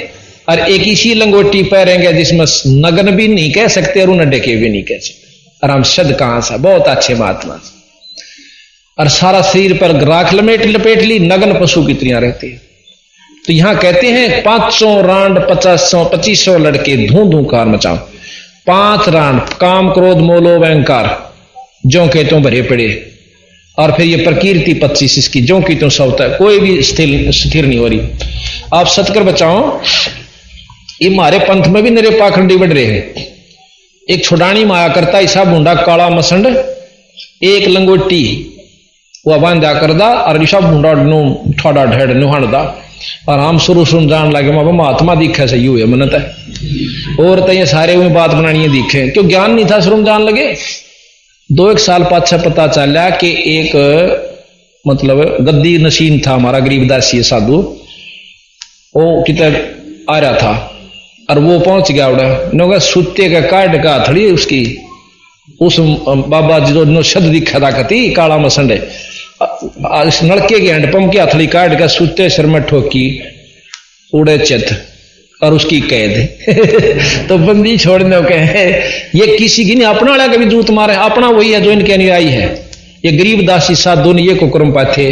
और एक इसी लंगोटी पहनेंगे जिसमें नग्न भी नहीं कह सकते और उन्हें डेके भी नहीं कह सकते। और हम शब्द कहां से बहुत अच्छे महात्मा, और सारा शरीर पर राख लपेट ली, नग्न पशु की तरह रहती है। तो यहां कहते हैं 500 रांड 2500 लड़के धू धू कार मचाओ। 5 रांड काम क्रोध मोलो अहंकार जो के तो भरे पड़े, और फिर ये प्रकृति 25 इसकी जो की तो सौता है, कोई भी स्थिर नहीं हो रही। आप सतकर बचाओ, ये हमारे पंथ में भी नरे पाखंडी बढ़ रहे हैं। एक छोड़ानी माया करता ऐसा बूंडा काला मसंड, एक लंगोटी वह बांधा कर दा, और ईसा बूंडा ठाड़ा ढेड़ नुहाड़ा, और हम शुरू सुन जान लगे माँ महात्मा दिखे से यू है मनत है, और तो ये सारे में बात बनानी दिखे, क्यों ज्ञान नहीं था शुरू जान लगे। 2-1 साल पाछा पता चला कि एक मतलब गद्दी नशीन था हमारा गरीबदासी साधु, वो कितना आ रहा था और वो पहुंच गया उड़ा सुते का काट का थड़ी उसकी, उस बाबा जी जो शब्द दिखा था कती काला मसंडे, इस नलके के हैंडपंप की हथड़ी काट का सुते सिर में ठोकी, उड़े चित और उसकी कैद। तो बंदी छोड़ने के ये किसी की नहीं, अपना वाला कभी जूत मारे, अपना वही है जो इनके अनुयायी है। ये गरीबदासी साधु ने ये को क्रम पाथे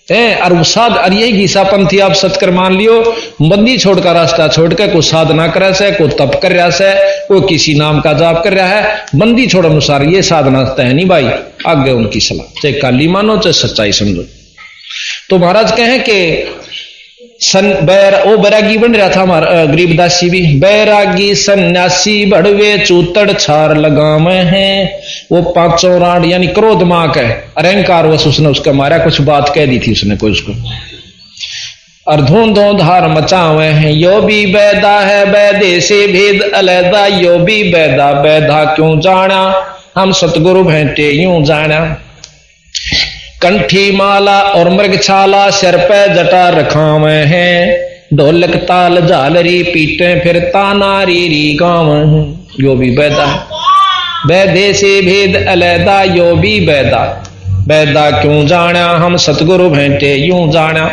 और वो साध, और यही गीसापंथी आप सत्कर मान लियो, बंदी छोड़कर रास्ता छोड़कर को साधना करे से, को तप कर रहा से, कोई किसी नाम का जाप कर रहा है, बंदी छोड़ अनुसार ये साधना है नहीं भाई। आगे उनकी सलाह, चाहे काली मानो चाहे सच्चाई समझो। तो महाराज कहें कि ओ बैरागी बन रहा था हमारा गरीबदासी भी, बैरागी सन्यासी बड़वे चूतड़ छार लगावे हैं। वो 500 रांड यानी क्रोध माक है, अहंकार वश उसने उसका मारा, कुछ बात कह दी थी उसने कोई उसको, और धूंधो धार मचावे हैं। यो भी बैदा है बैदे से भेद अलैदा, यो भी बैदा बैदा क्यों जाना, हम सतगुरु भेंटे यूं जाना। कंठी माला और मृग छाला सिर पे जटा रखावे हैं, ढोलक ताल झालरी पीटे फिर ताना री गाँव हैं। यो भी बैदा बैदे से भेद अलैदा, यो भी बैदा बैदा क्यों जाना, हम सतगुरु भेंटे यूं जाना।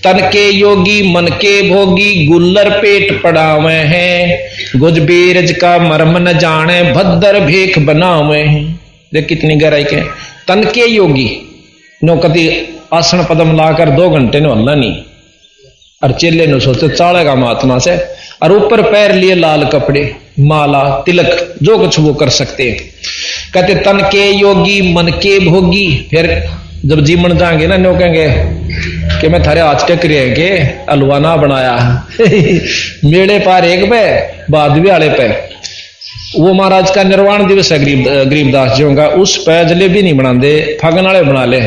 तन के योगी मन के भोगी, गुल्लर पेट पड़ावे हैं, गुज बीरज का मर्म न जाने, भद्दर भेख बनावे हैं। देख कितनी गहराई के। तन के योगी नो कति आसन पदम लाकर 2 घंटे ने हल्ला नहीं, और चेले ने सोचे चालेगा महात्मा से, और ऊपर पैर लिए लाल कपड़े, माला, तिलक, जो कुछ वो कर सकते हैं। कहते तन के योगी मन के भोगी। फिर जब जीवन जाएंगे ना, नो कहेंगे कि मैं थारे हाथ टेक रहे के हलवा ना बनाया मेड़े पार एक पे बादवी वाले पे। वो महाराज का निर्वाण दिवस है गरीबदास जी का, उस पे जलेबी नहीं बनाते, फागन वाले बना ले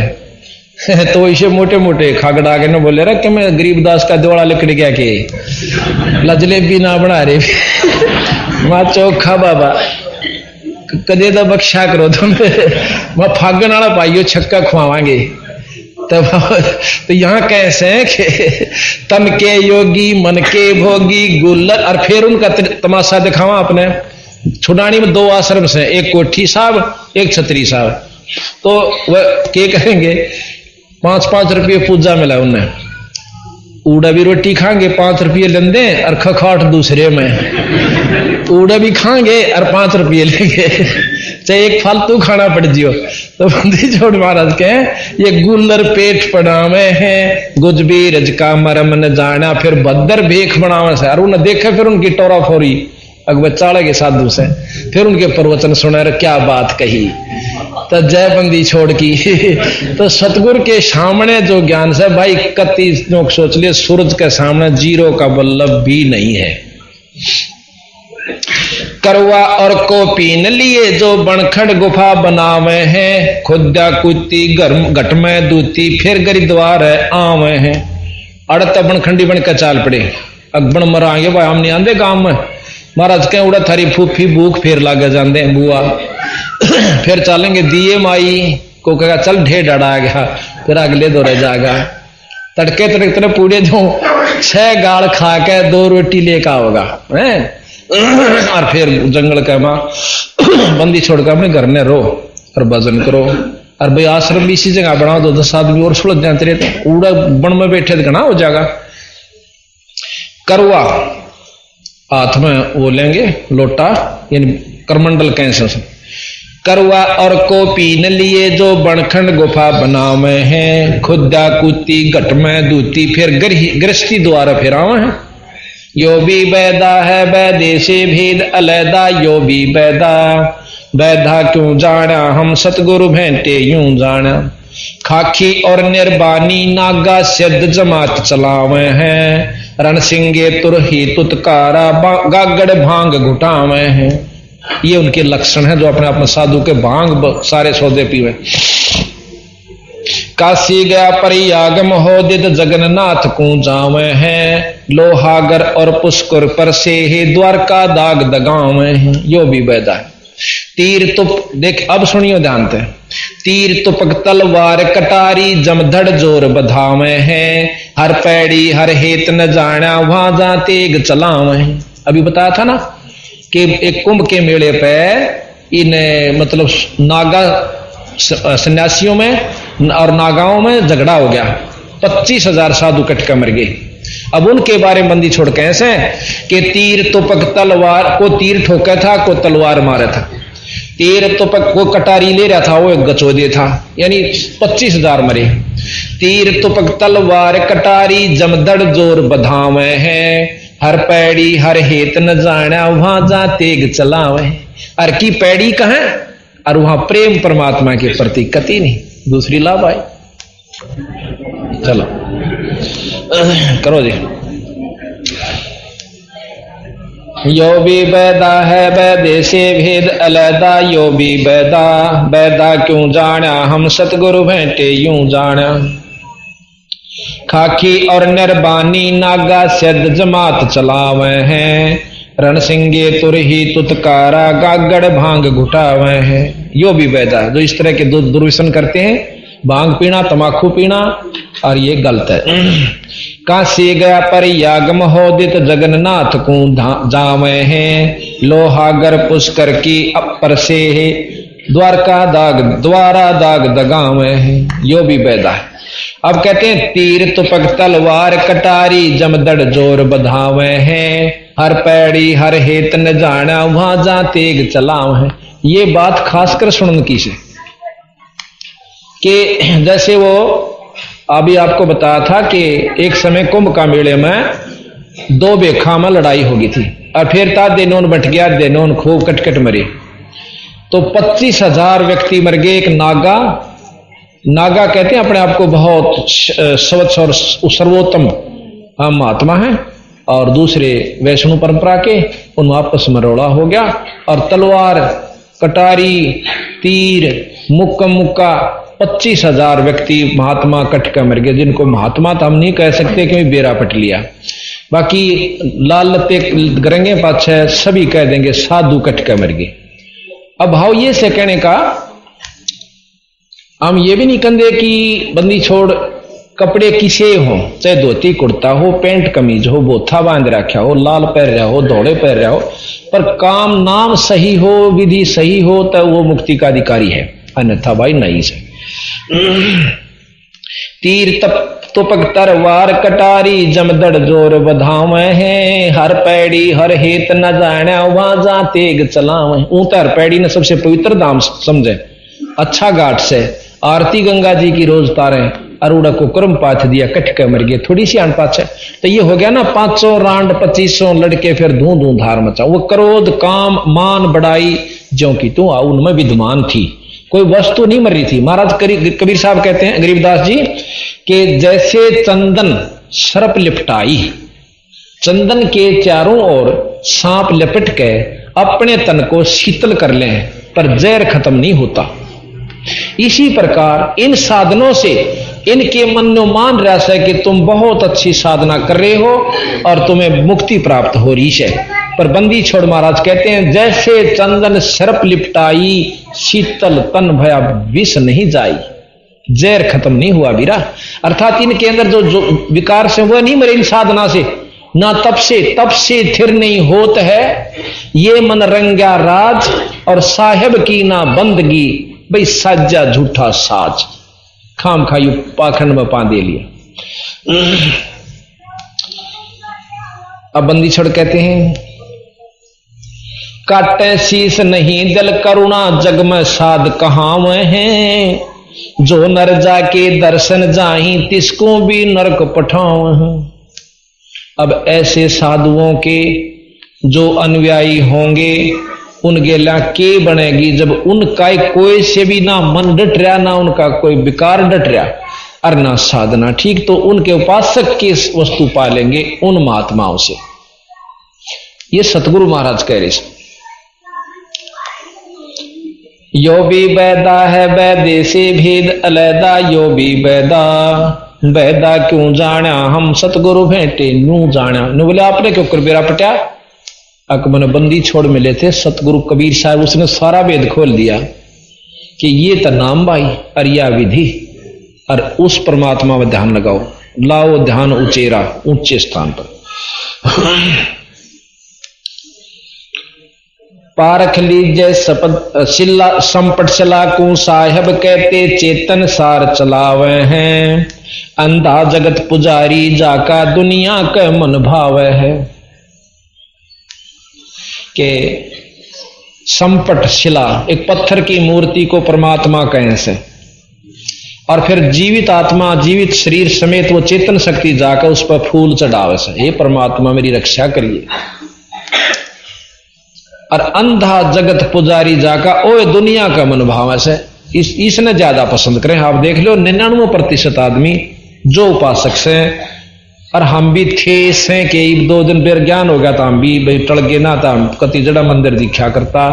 तो इसे मोटे मोटे खागड़ा के न बोले रहा कि मैं गरीबदास का दिवाला लिकड़ गया के जलेबी ना बना रहे मां चौखा बाबा कदे तो बख्शा करो तुम वह फागन वाला पाइयो छक्का खुआवांगे। तब तो यहाँ कैसे है कि तन के योगी मन के भोगी गुल्लर। और फिर उनका तमाशा दिखावा अपने छुड़ानी में 2 आश्रम से, एक कोठी साहब एक छतरी साहब। तो वह क्या करेंगे, 5-5 रुपये पूजा मिला उन्हें, ऊड़ा भी रोटी खाएंगे 5 रुपये लेंदे और खखाट दूसरे में, ऊड़ा भी खाएंगे और 5 रुपये लेंगे, चाहे एक फालतू खाना पड़ जियो। तो बंदी छोड़ महाराज के ये गुल्लर पेट पड़ावे हैं, गुजबी रज का मरम न जाना, फिर भद्दर भेख बनावे से। और उन्हें देखे फिर उनकी टोरा फोरी अकबर चाले के साधु से, फिर उनके प्रवचन सुने, क्या बात कही। तो जय बंदी छोड़ की तो सतगुरु के सामने जो ज्ञान से भाई कति लोग सोच लिए, सूरज के सामने जीरो का बल्लभ भी नहीं है। करवा और को पीन लिए जो बनखड़ गुफा बनावे हैं, खुदा कुत्ती घट में दूती, फिर गरिद्वार आवे हैं। अड़त बनखंडी बन के चाल पड़े, अकबन मरांगे भाई हम नहीं आंदे काम में। महाराज के उड़ा थारी फूफी भूख फिर लागे जाते बुआ फिर चलेंगे दिए माई को कहेगा चल ढेर डरा गया, फिर अगले दौरे जाएगा। तड़के तड़के पूरे जो 6 गाड़ खा के 2 रोटी लेकर आओगा और फिर जंगल का माँ बंदी छोड़कर अपने घर में रो और भजन करो। और भाई आश्रम भी इसी जगह बनाओ, 10 आदमी और सुलझ जाते रहे, तो उड़ा बन में बैठे तो घना हो जाएगा। करवा हाथ में वो लेंगे लोटा, यानी करमंडल कैंसर से। करवा और को पीन लिए जो बनखंड गुफा बनावे हैं, खुदा कुत्ती घट में दूती, फिर गृहस्थी द्वारा फिर आवे हैं। यो भी बैदा है बैदे से भेद अलैदा, यो भी बैदा बैधा क्यों जाना, हम सतगुरु भेंटे यूं जाना। खाकी और निर्बानी नागा सिद्ध जमात चलावे हैं, रण सिंगे तुरही तुतकारा गागड़ भांग घुटावे हैं। ये उनके लक्षण है जो अपने आप में साधु के भांग सारे सौदे पीवे। काशी गया परियाग महोदित जगन्नाथ को जावे हैं, लोहागर और पुष्कर पर से ही द्वारका दाग दगावे हैं। यो भी बैदा है। तीर तुप देख, अब सुनियो ध्यान से। तीर तुपक तलवार कटारी जमधड़ जोर बधावे हैं, हर पैड़ी हर हेत न जाना वहां जा तेग चलावे हैं। अभी बताया था ना कि एक कुंभ के मेले पे इन मतलब नागा सन्यासियों में और नागाओं में झगड़ा हो गया, 25,000 साधु कटकर मर गए। अब उनके बारे में बंदी छोड़ कैसे कि तीर तुपक तलवार को तीर ठोका था, को तलवार मारा था। तीर तुपक को कटारी ले रहा था, वो एक गचोदे था, यानी 25,000 मरे। तीर तुपक तलवार कटारी जमदड़ जोर बधावे हैं, हर पैड़ी हर हेत न जाना वहां जा तेग चलावे। हर की पैड़ी कहाँ और वहां प्रेम परमात्मा के प्रति कति नहीं, दूसरी लाभ आई। चलो करो जी। यो भी बैदा है बैदे से भेद अलैदा, यो भी बैदा बैदा क्यों जाना, हम सतगुरु भेंटे यूं जाना। खाकी और निर्बानी नागा सिद्ध जमात चलावे हैं, रण सिंगे तुरही तुतकारा गागड़ भांग घुटावे हैं। यो भी बैदा जो इस तरह के दुर्व्यसन करते हैं, भांग पीना तमाकू पीना, और ये गलत है। काशी गया पर याग महोदित जगन्नाथ को जावे हैं, लोहागर पुष्कर की अपर से द्वारका दाग द्वारा दाग दगावे हैं। यो भी बैदा है। अब कहते हैं तीर तुपक तलवार कटारी जमदड़ जोर बधावे हैं, हर पैड़ी हर हेत न जाना वहां जा तेग चलाव है। ये बात खासकर सुनन की से कि जैसे वो अभी आपको बताया था कि एक समय कुंभ का मेले में 2 बेखा में लड़ाई होगी थी और फिर था देनोन बट गया, देनोन खूब कटकट मरे, तो 25,000 व्यक्ति मर गए। एक नागा कहते हैं अपने आप को बहुत स्वच्छ और सर्वोत्तम महात्मा है, और दूसरे वैष्णु परंपरा के, उन आपस में रोड़ा हो गया और तलवार, कटारी, तीर, मुक्का 25,000 व्यक्ति महात्मा कटका मर गए, जिनको महात्मा तो हम नहीं कह सकते कि बेरा पट लिया, बाकी लाल लत्ते गरंगे पाछे सभी कह देंगे साधु कटका मर गए। अब भाव ये से कहने का, हम ये भी नहीं कहते कि बंदी छोड़ कपड़े किसे हो, चाहे धोती कुर्ता हो, पैंट कमीज हो, बोथा बांध रखा हो, लाल पहन रहा हो, धोड़े पहन रहा हो, पर काम नाम सही हो, विधि सही हो, तो वो मुक्ति का अधिकारी है, अन्यथा भाई नहीं से। तीर तुपक तलवार कटारी जमदड़ जोर बधाव है, हर पैड़ी हर हेत न जाने वाजा तेग चलावे। ऊंता हर पैड़ी ने सबसे पवित्र धाम समझे, अच्छा घाट से आरती गंगा जी की रोज तारे, अरुड़ा को कर्म पाथ दिया, कटके मर गए, थोड़ी सी अनपाछ है। तो ये हो गया ना 500 रांड 2500 लड़के, फिर धू धू धार मचा। वो क्रोध काम मान बढ़ाई ज्यों की तू उनमें विद्यमान थी, कोई वस्तु नहीं मर रही थी। महाराज कबीर साहब कहते हैं, गरीबदास जी, कि जैसे चंदन सर्प लिपटाई, चंदन के चारों ओर सांप लपट के अपने तन को शीतल कर लें, पर जहर खत्म नहीं होता। इसी प्रकार इन साधनों से इनके मन में मान रहा है कि तुम बहुत अच्छी साधना कर रहे हो और तुम्हें मुक्ति प्राप्त हो रही है, पर बंदी छोड़ महाराज कहते हैं, जैसे चंदन सर्प लिपटाई, शीतल तन भया विष नहीं जाई, जहर खत्म नहीं हुआ बीरा। अर्थात इनके अंदर जो विकार से वह नहीं मरे इन साधना से, ना तप से थिर नहीं होत है, ये मन रंगा राज और साहेब की ना बंदगी, भाई साजा झूठा साज, खाम खायू पाखंड में पांदे लिया। अब बंदी छोड़ कहते हैं, काटे शीस नहीं दिल करुणा जग में साध कहां हैं, जो नर जाके दर्शन जाही तिसको भी नरक पठाओ। अब ऐसे साधुओं के जो अनुयायी होंगे उनके ला के बनेगी, जब उनका कोई से भी ना मन डट रहा, ना उनका कोई विकार डट रहा और ना साधना ठीक, तो उनके उपासक की वस्तु पालेंगे उन महात्माओं से। ये सतगुरु महाराज कह रहे। यो भी बैदा है बैदे से भेद अलैदा, यो भी बैदा बैदा क्यों जाना हम सतगुरु भेंटे नू जाना। नु बोले आपने क्यों कर बेरा पटा, अकमन बंदी छोड़ मिले थे सतगुरु कबीर साहब, उसने सारा वेद खोल दिया कि ये तो नाम भाई और या विधि, और उस परमात्मा में ध्यान लगाओ, लाओ ध्यान उचेरा ऊंचे स्थान पर। पारख लीजिए सपद शिला संपट चलाकू साहेब कहते चेतन सार चलावे हैं, अंधा जगत पुजारी जाका दुनिया के मन भावे है। के संपट शिला एक पत्थर की मूर्ति को परमात्मा कहें से, और फिर जीवित आत्मा जीवित शरीर समेत वो चेतन शक्ति जाकर उस पर फूल चढ़ावे से, हे परमात्मा मेरी रक्षा करिए। और अंधा जगत पुजारी जाका ओ दुनिया का मनोभाव से, इसने ज्यादा पसंद करें। आप देख लो 99% आदमी जो उपासक से, और हम भी थे से कि 2 दिन बेर ज्ञान हो गया था, हम भी भाई टल गए ना था, हम कति जड़ा मंदिर दिखा करता,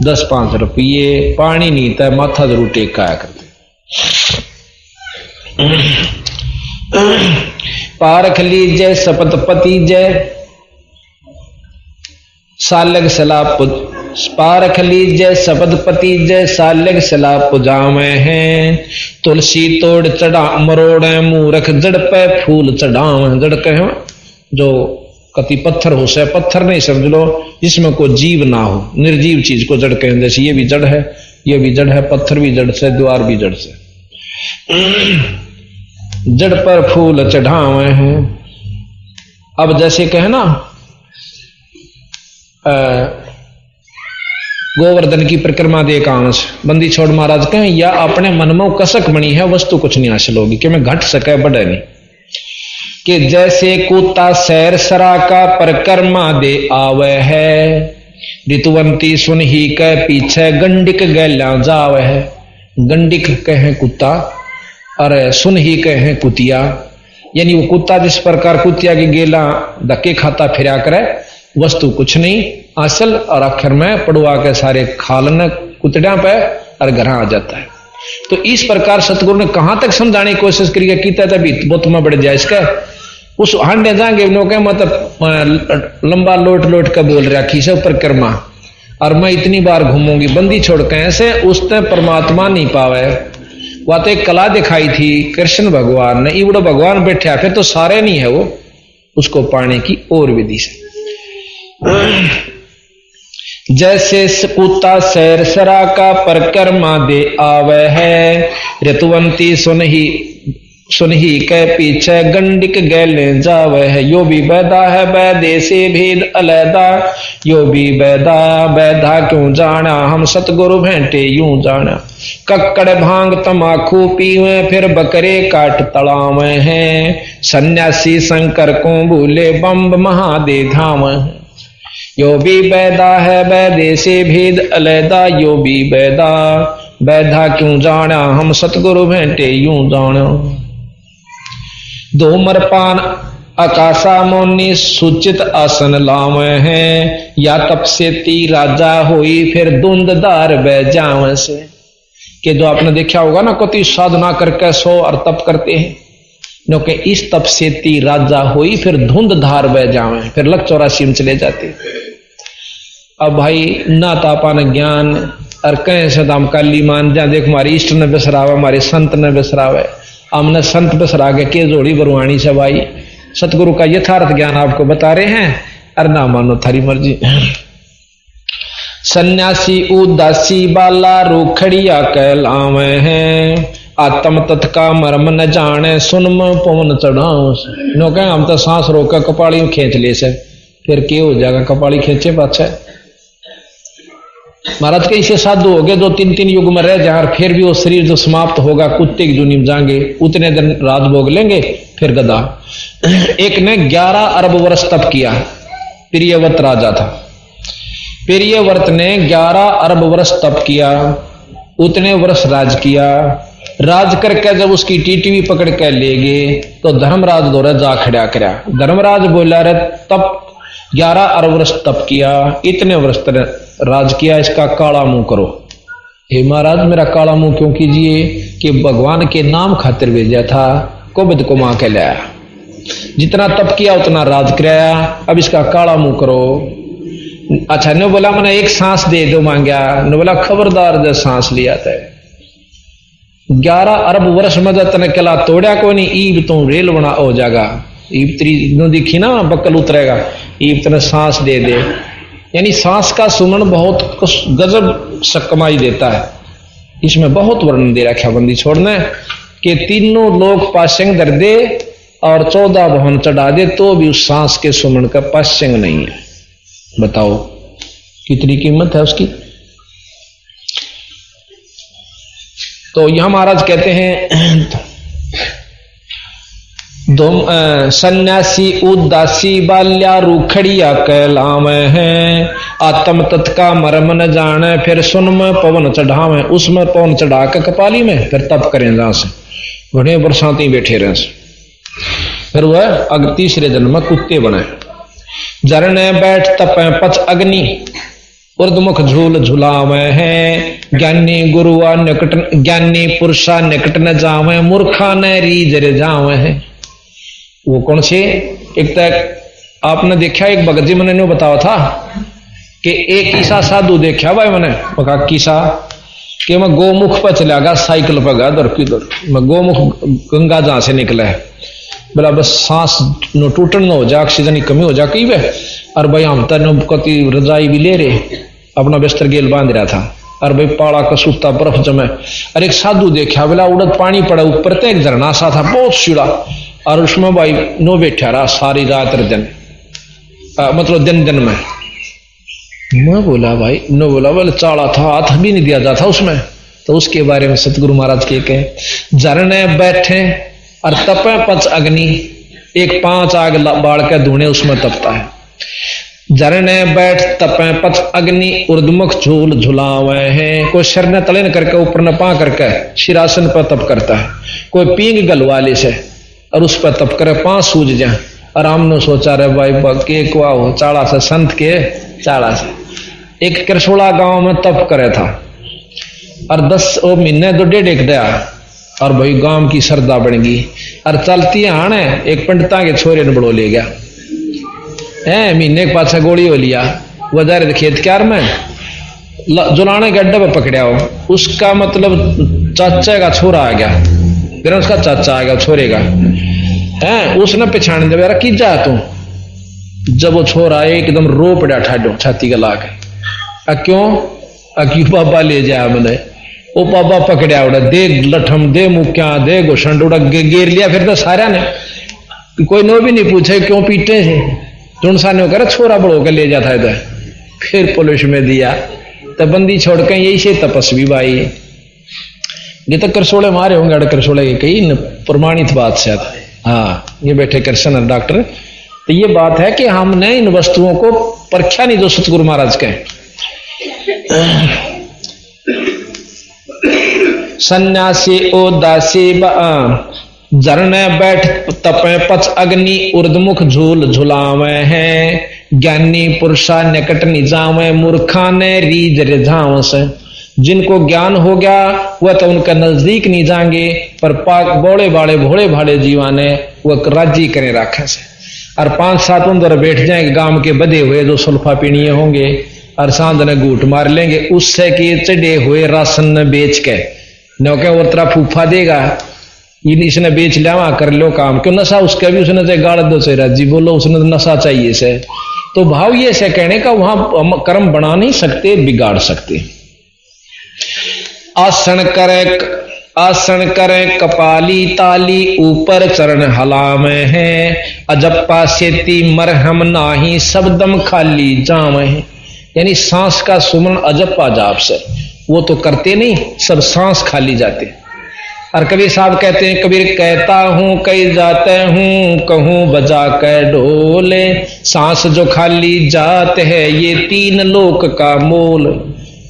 10-5 रुपये पानी नहीं था, माथा जरूर टेक आया करते। पारख लीजिए सपतपति जय सालग सलाह, पारख लीजिए सपतपति जय सालग सलाह पुजावे हैं, तुलसी तोड़ चढ़ा मरोड़े मूरख जड़ पे फूल चढ़ावे। जड़ कहे जो कति पत्थर हो से, पत्थर नहीं समझ लो जिसमें कोई जीव ना हो, निर्जीव चीज को जड़ कहें, जैसे ये भी जड़ है, ये भी जड़ है, पत्थर भी जड़ से, द्वार भी जड़ से, जड़ पर फूल चढ़ावे हैं। अब जैसे कहे ना गोवर्धन की परिक्रमा दे कांस बंदी छोड़ महाराज कहें या अपने मन में कसक बनी है वस्तु कुछ नहीं हासिल होगी कि मैं घट सके बढ़े नहीं कि जैसे कुत्ता सैर सरा का परिक्रमा दे आवे है ऋतुवंती सुन ही के पीछे गंडिक गैला जावे है। गंडिक कहे कुत्ता और सुन ही कहे कुतिया, यानी वो कुत्ता जिस प्रकार कुतिया की गेला धक्के खाता फिरा करे वस्तु कुछ नहीं असल और आखिर में पड़ुआ के सारे खालन कुतड़िया पे और घर आ जाता है। तो इस प्रकार सतगुरु ने कहां तक समझाने की कोशिश करी कीता तभी बहुत में बढ़ जाए इसका उस हांडे जाएंगे के मतलब लंबा लोट लोट कर बोल रहा खीसे ऊपर कर्मा और मैं इतनी बार घूमूंगी बंदी छोड़ के ऐसे उसने परमात्मा नहीं पावे। वह तो एक कला दिखाई थी कृष्ण भगवान ने इवड़ो भगवान बैठा फिर तो सारे नहीं है वो उसको पाने की और विधि से। जैसे कुत्ता सैर सरा का परिक्रमा दे आवे है ऋतुवंती सुन ही के पीछे गंडिक गैले जावे है। यो भी बैदा है बैदे से भेद अलैदा यो भी बैदा बैदा क्यों जाना हम सतगुरु भेंटे यूं जाना। कक्कड़ भांग तमाखू पीवे फिर बकरे काट तड़ावे हैं सन्यासी शंकर को भूले बम्ब महादे धाम है। यो भी बैदा है बैदे से भेद अलैदा यो भी बैदा बैदा क्यों जाना हम सतगुरु भेंटे यूं जाना। धूम्रपान आकाशा मोनी सूचित आसन लावे हैं या तप से ती राजा होई फिर धुंधदार बह जावे से। कि जो आपने देखा होगा ना कोई साधना करके सो और तप करते हैं क्योंकि इस तप से ती राजा हुई फिर धुंधधार बह जावे फिर लक 84 में चले जाते। अब भाई ना तापा न ज्ञान और कहें सदाम काली मान जा देख हमारी इष्ट ने बिसरावे हमारे संत ने बिसरावे हमने संत बिसरा के जोड़ी बरुआनी से भाई सतगुरु का यथार्थ ज्ञान आपको बता रहे हैं और ना मानो थारी मर्जी। सन्यासी उदासी बाला रूखड़िया कहलावे हैं आत्म तत् का मर्म न जाने सुन पवन चढ़ाओ नो कहें हम तो सांस रोक कपाड़ी खींच ले से फिर क्या हो जाएगा कपाड़ी खींचे पाछे। महाराज के इसे साधु हो गए 2-3 युग में रह जाए फिर भी वो शरीर जो समाप्त होगा कुत्ते की जुनी में जाएंगे उतने दिन रात भोग लेंगे फिर गदा। एक ने 11 अरब वर्ष तप किया प्रियव्रत राजा था। प्रियव्रत ने 11 अरब वर्ष तप किया उतने वर्ष राज किया। राज करके जब उसकी टीटीवी पकड़ के ले गए तो धर्मराज दौरा जा खड़ा करा। धर्मराज बोला रे तप 11 अरब वर्ष तप किया इतने वर्ष राज किया इसका काला मुंह करो। हे महाराज मेरा काला मुंह क्यों कीजिए कि भगवान के नाम खातिर भेजा था कोबिद को मां के लाया जितना तप किया उतना राज कराया अब इसका काला मुंह करो। अच्छा ने बोला मैंने एक सांस दे दो मांगा ने बोला खबरदार जब सांस लिया था 11 अरब वर्ष में तने कला तोड़ा को नहीं ईब तो रेल बना हो जाएगा ईब तेरी दिखी ना बक्कल उतरेगा ईब तने सांस दे दे। यानी सांस का सुमन बहुत गजब सकमाई देता है। इसमें बहुत वर्णन दे रखा बंदी छोड़ने कि तीनों लोग पाशंग दर दे और 14 भवन चढ़ा दे तो भी उस सांस के सुमन का पाशंग नहीं है। बताओ कितनी कीमत है उसकी। तो यहां महाराज कहते हैं सन्यासी उदासी बाल्या रूखड़िया कहलावे हैं आत्म तत् का मर्म न जाने फिर सुन में पवन चढ़ावे उसमें पवन चढ़ा के कपाली में फिर तप करें जहां से घने बरसाती बैठे रहे फिर वह अगर तीसरे जन्म में कुत्ते बने। जरने बैठ तपे पच अग्नि उर्दमुख झूल झुलावे हैं ज्ञानी गुरुआ निकट ज्ञानी पुरुषा निकट न जावे मूर्खा न रीजर जावे हैं। वो कौन से एक तक आपने देखा एक भगत जी मैंने बताया था कि एक ईसा साधु देखा भाई मैंने पका किसा कि मैं गोमुख पर चला गया साइकिल पर गया दर की दर मैं गोमुख गंगा जहां से निकला है बोला बस सांस न टूटन न हो जा ऑक्सीजन की कमी हो जा कई वे और भाई हम तन कति रजाई भी ले रहे अपना बिस्तर गेल बांध रहा था और भाई पाड़ा का सूता बर्फ जमे और एक साधु देखा बोला उड़द पानी पड़ा ऊपर तो एक झरना सा था बहुत सीढ़ा और उसमें भाई नो बैठा रहा सारी रात दिन मतलब दिन दिन में मैं बोला भाई न बोला बोले चाड़ा था, हाथ भी नहीं दिया जाता उसमें। तो उसके बारे में सतगुरु महाराज के कहे, झरने बैठे और तपे पच अग्नि, एक 5 आग बाढ़ के धुने उसमें तपता है। झरने बैठ तपे पच अग्नि उर्दमुख झूल झुलावे हैं। कोई सिर ने तले न करके ऊपर न पा करके शिरासन पर तप करता है, कोई पींग गलवाले से और उस पर तप करे 5 सूझ जाए। आराम ने सोचा रे भाई के कुआ हो चाड़ा से संत के चाड़ा से। एक करसोड़ा गांव में तप करे था और 10 महीने तो 1.5 दिया और भाई गांव की श्रद्धा बन गई। और चलती आने एक पंडिता के छोरे ने बड़ो ले गया है, महीने के पास गोली हो लिया। वह खेत क्यार में जुलाने के अड्डे पर पकड़िया हो, उसका मतलब चाचा का छोरा आ गया, फिर उसका चाचा आ गया छोरे का है। उसने पहचान दिया यार की जा तू। जब वो छोरा एकदम रो पड़ा ठाडो छाती का ला के, क्यों बाबा ले जाया मैंने। वो बाबा पकड़िया उड़ा दे लठम दे मुक्या दे घुसंड उड़ा गेर लिया। फिर तो सारा ने कोई नो भी नहीं पूछे क्यों पीटे थे, ढूंढसा ने करा छोरा बड़ो के ले जाता है। फिर पुलिस में दिया तो बंदी छोड़ के यही से तपस्वी भाई ये तो करसोड़े मारे होंगे, अड़ करसोड़े के कई प्रमाणित बात शायद। हाँ ये बैठे कृष्ण डॉक्टर, तो ये बात है कि हमने इन वस्तुओं को परखा नहीं जो सतगुरु महाराज के। सन्यासी ओ दासी झरने बैठ तपे पच अग्नि उर्दमुख झूल झुलावे हैं। ज्ञानी पुरुषा निकट निजावे मूर्खा ने रीज रिझाव से। जिनको ज्ञान हो गया वह तो उनका नजदीक नहीं जाएंगे, पर पाक बोले बाड़े भोले भाड़े जीवाने वह राजी करे राखे से। और 5-7 अंदर बैठ जाएंगे गांव के बधे हुए जो सुल्फा पीणिये होंगे और सांध ने घूट मार लेंगे, उससे कि चढ़े हुए राशन ने बेच के नौके और तरह फूफा देगा इसने बेच लिया कर लो काम, क्यों नशा उसका भी उसने गाड़ दो से राजी बोलो उसने तो नशा चाहिए से। तो भाव ये से कहने का वहां कर्म बना नहीं सकते बिगाड़ सकते। आसन करे कपाली ताली ऊपर चरण हलावे हैं। अजप्पा सेती मरहम नाही सबदम खाली जावे हैं। यानी सांस का सुमन अजप्पा जाप से वो तो करते नहीं, सब सांस खाली जाते। और कबीर साहब कहते हैं, कबीर कहता हूं कई जाते हूं कहूं बजा कर ढोले। सांस जो खाली जात है ये 3 लोक का मोल।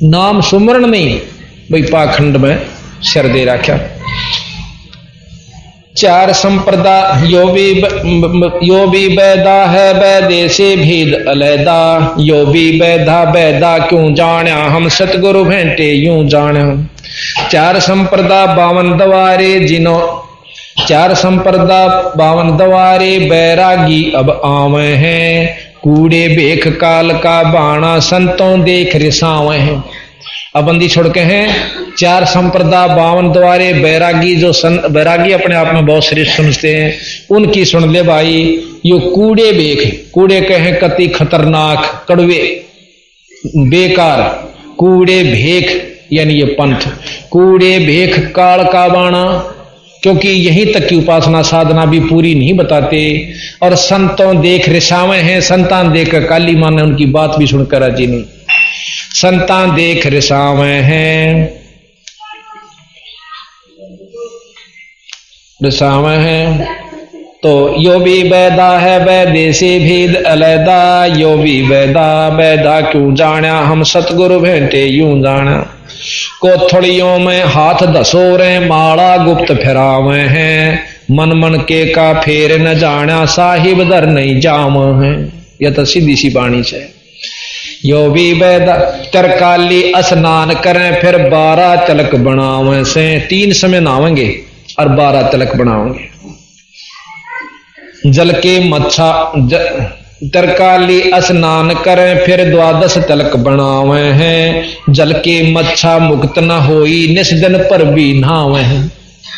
नाम सुमरण नहीं भाई पाखंड में शर दे रखा। 4 संप्रदा यो भी बैदा है बैदे से भेद अलैदा। यो भी बैदा बैदा क्यों जाण्या हम सतगुरु भेंटे यूं जाण्या। 4 संप्रदा 52 द्वारे जिनो 4 संप्रदा 52 द्वारे बैरागी अब आवे हैं। कूड़े बेख काल का बाणा संतों देख रिसावे हैं। अब बंदी छोड़ के हैं 4 संप्रदा 52 द्वारे बैरागी जो बैरागी अपने आप में बहुत श्रेष्ठ समझते हैं, उनकी सुन ले भाई। यो कूड़े बेख, कूड़े कहे कति खतरनाक कड़वे बेकार, कूड़े भेख यानी ये पंथ, कूड़े भेख काल का बाणा, क्योंकि यहीं तक की उपासना साधना भी पूरी नहीं बताते। और संतों देख रिसावे हैं, संतान देख काली मां ने उनकी बात भी सुनकर राजी नहीं। संतान देख रिसावे हैं, रिसावे हैं। तो यो भी बैदा है बैदे से भेद अलैदा। यो भी बैदा बैदा क्यों जाण्या हम सतगुरु भेंटे यूं जाण्या। कोथड़ियों में हाथ धसोरे माला गुप्त फिरावे हैं। मन मन के का फेर न जाण्या साहिब दर नहीं जाम है। यह तो सीधी सी बाणी से। यो भी बैदा तरकाली स्नान करें फिर 12 तिलक बनावे से। 3 समय नहावेंगे और 12 तिलक बनावेंगे। जल के मच्छा तरकाली स्नान करें फिर 12 तिलक बनावे हैं। जल के मच्छा मुक्त न होई निस दिन पर भी नहावे हैं।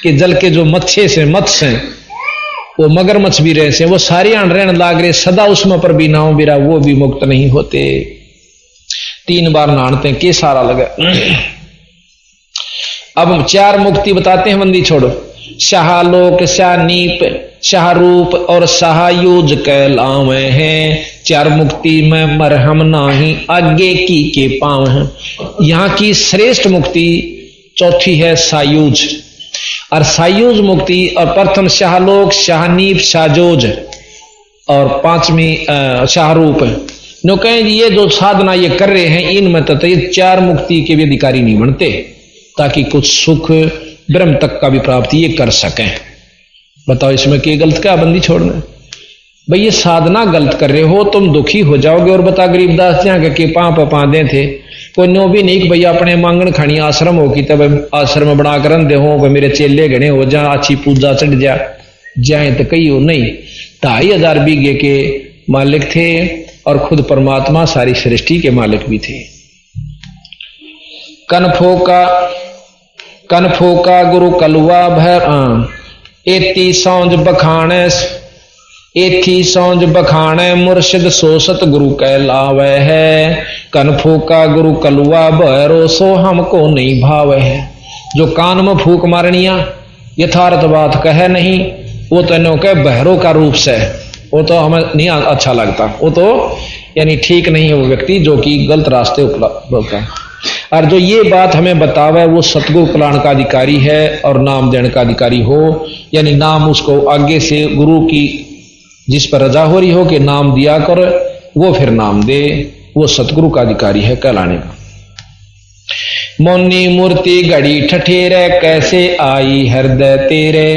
कि जल के जो मच्छे से मत्स्य हैं वो मगरमच्छ भी रहे से वो सारी रहने लाग रहे, सदा उसमें पर भी नाव बिरा वो भी मुक्त नहीं होते। 3 बार नहाते के सारा लगा। अब 4 मुक्ति बताते हैं बंदी छोड़ो। शाहलोक शाहनीप शाहरूप और शाहयूज कहलावे हैं। चार मुक्ति में मरहम नाही, आगे की के पाँव है। यहाँ की श्रेष्ठ मुक्ति चौथी है सायूज, और सायूज मुक्ति, और प्रथम शाहलोक, शाहनीप, शाहजोज, और पांचवी शाहरूप। नो कहें ये जो साधना ये कर रहे हैं इनमें तो ये चार मुक्ति के भी अधिकारी नहीं बनते, ताकि कुछ सुख ब्रह्म तक का भी प्राप्ति ये कर सकें। बताओ इसमें कि गलत क्या बंदी छोड़ना भाई, ये साधना गलत कर रहे हो, तुम दुखी हो जाओगे। और बता गरीबदास जी के पाँदे थे, कोई नो भी नहीं कि भैया अपने मांगन खानी आश्रम हो कि तब आश्रम बना कर दे हो, मेरे चेले घने हो जा, अच्छी पूजा चढ़ जाए तो कही हो नहीं। 2500 बीघे के मालिक थे, और खुद परमात्मा सारी सृष्टि के मालिक भी थे। कनफो का गुरु कलुआ भर एती सौंज बखाने मुर्शिद सोसत गुरु कहलावे है। कनफो का गुरु कलुआ भरो सो हमको नहीं भावे है। जो कान में फूक मारनिया यथार्थ बात कहे नहीं, वो तो कह बहरों का रूप से, वो तो हमें नहीं अच्छा लगता, वो तो यानी ठीक नहीं है वो व्यक्ति जो कि गलत रास्ते उपलब्ध है। और जो ये बात हमें बतावे वो सतगुरु कल्याण का अधिकारी है और नाम देने का अधिकारी हो, यानी नाम उसको आगे से गुरु की जिस पर रजा हो रही हो कि नाम दिया कर, वो फिर नाम दे, वो सतगुरु का अधिकारी है कहलाने का। मौनी मूर्ति घड़ी ठठेरे कैसे आई हृदय तेरे।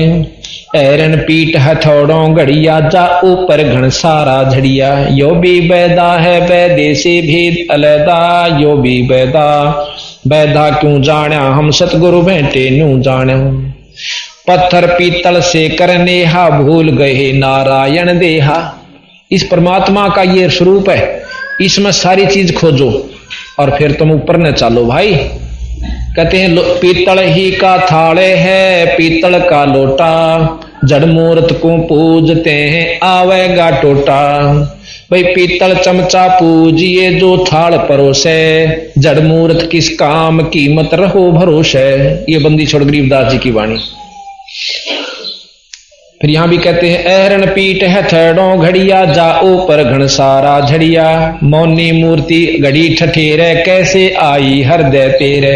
ऐरन पीठ हथौड़ों घड़िया जा ऊपर घन सारा झड़िया। यो भी बैदा है बैदे से भेद अलैदा। यो भी बैदा क्यों जाना हम सतगुरु बैठे न्यू जाने। पत्थर पीतल से करनेहा भूल गए नारायण देहा। इस परमात्मा का ये स्वरूप है, इसमें सारी चीज खोजो और फिर तुम ऊपर न चालो भाई। कहते हैं पीतल ही का थाले है पीतल का लोटा। जड़ मूर्त को पूजते हैं आवेगा टोटा। भाई पीतल चमचा पूजिए जो थाल परोसे। जड़ मूर्त किस काम कीमत रहो भरोसे। ये बंदी छोड़ गरीबदास जी की वाणी। फिर यहां भी कहते हैं ऐरन पीठ है थड़ों घड़िया जाओ पर घन सारा झड़िया। मौनी मूर्ति घड़ी ठठेरे कैसे आई हृदय तेरे।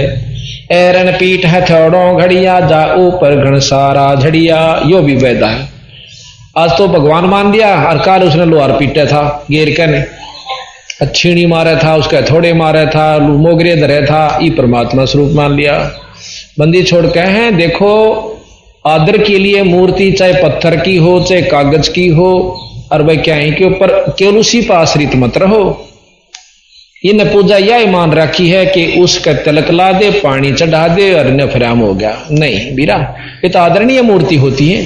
ऐरन पीठ है थड़ों घड़िया जाओ पर घन सारा झड़िया। यो भी वैदा है। आज तो भगवान मान लिया और काल उसने लोहार पीटा था गेर के ने छीणी मारा था, उसका थोड़े मारा था, मोगरे धरे था, ये परमात्मा स्वरूप मान लिया। बंदी छोड़ के हैं देखो आदर के लिए मूर्ति चाहे पत्थर की हो चाहे कागज की हो, और भाई क्या है के ऊपर केवल उसी पर आश्रित मत रहो। इन पूजा यह मान रखी है कि उसका तिलक ला दे पानी चढ़ा दे और न फ्राम हो गया। नहीं बीरा, ये तो आदरणीय मूर्ति होती है।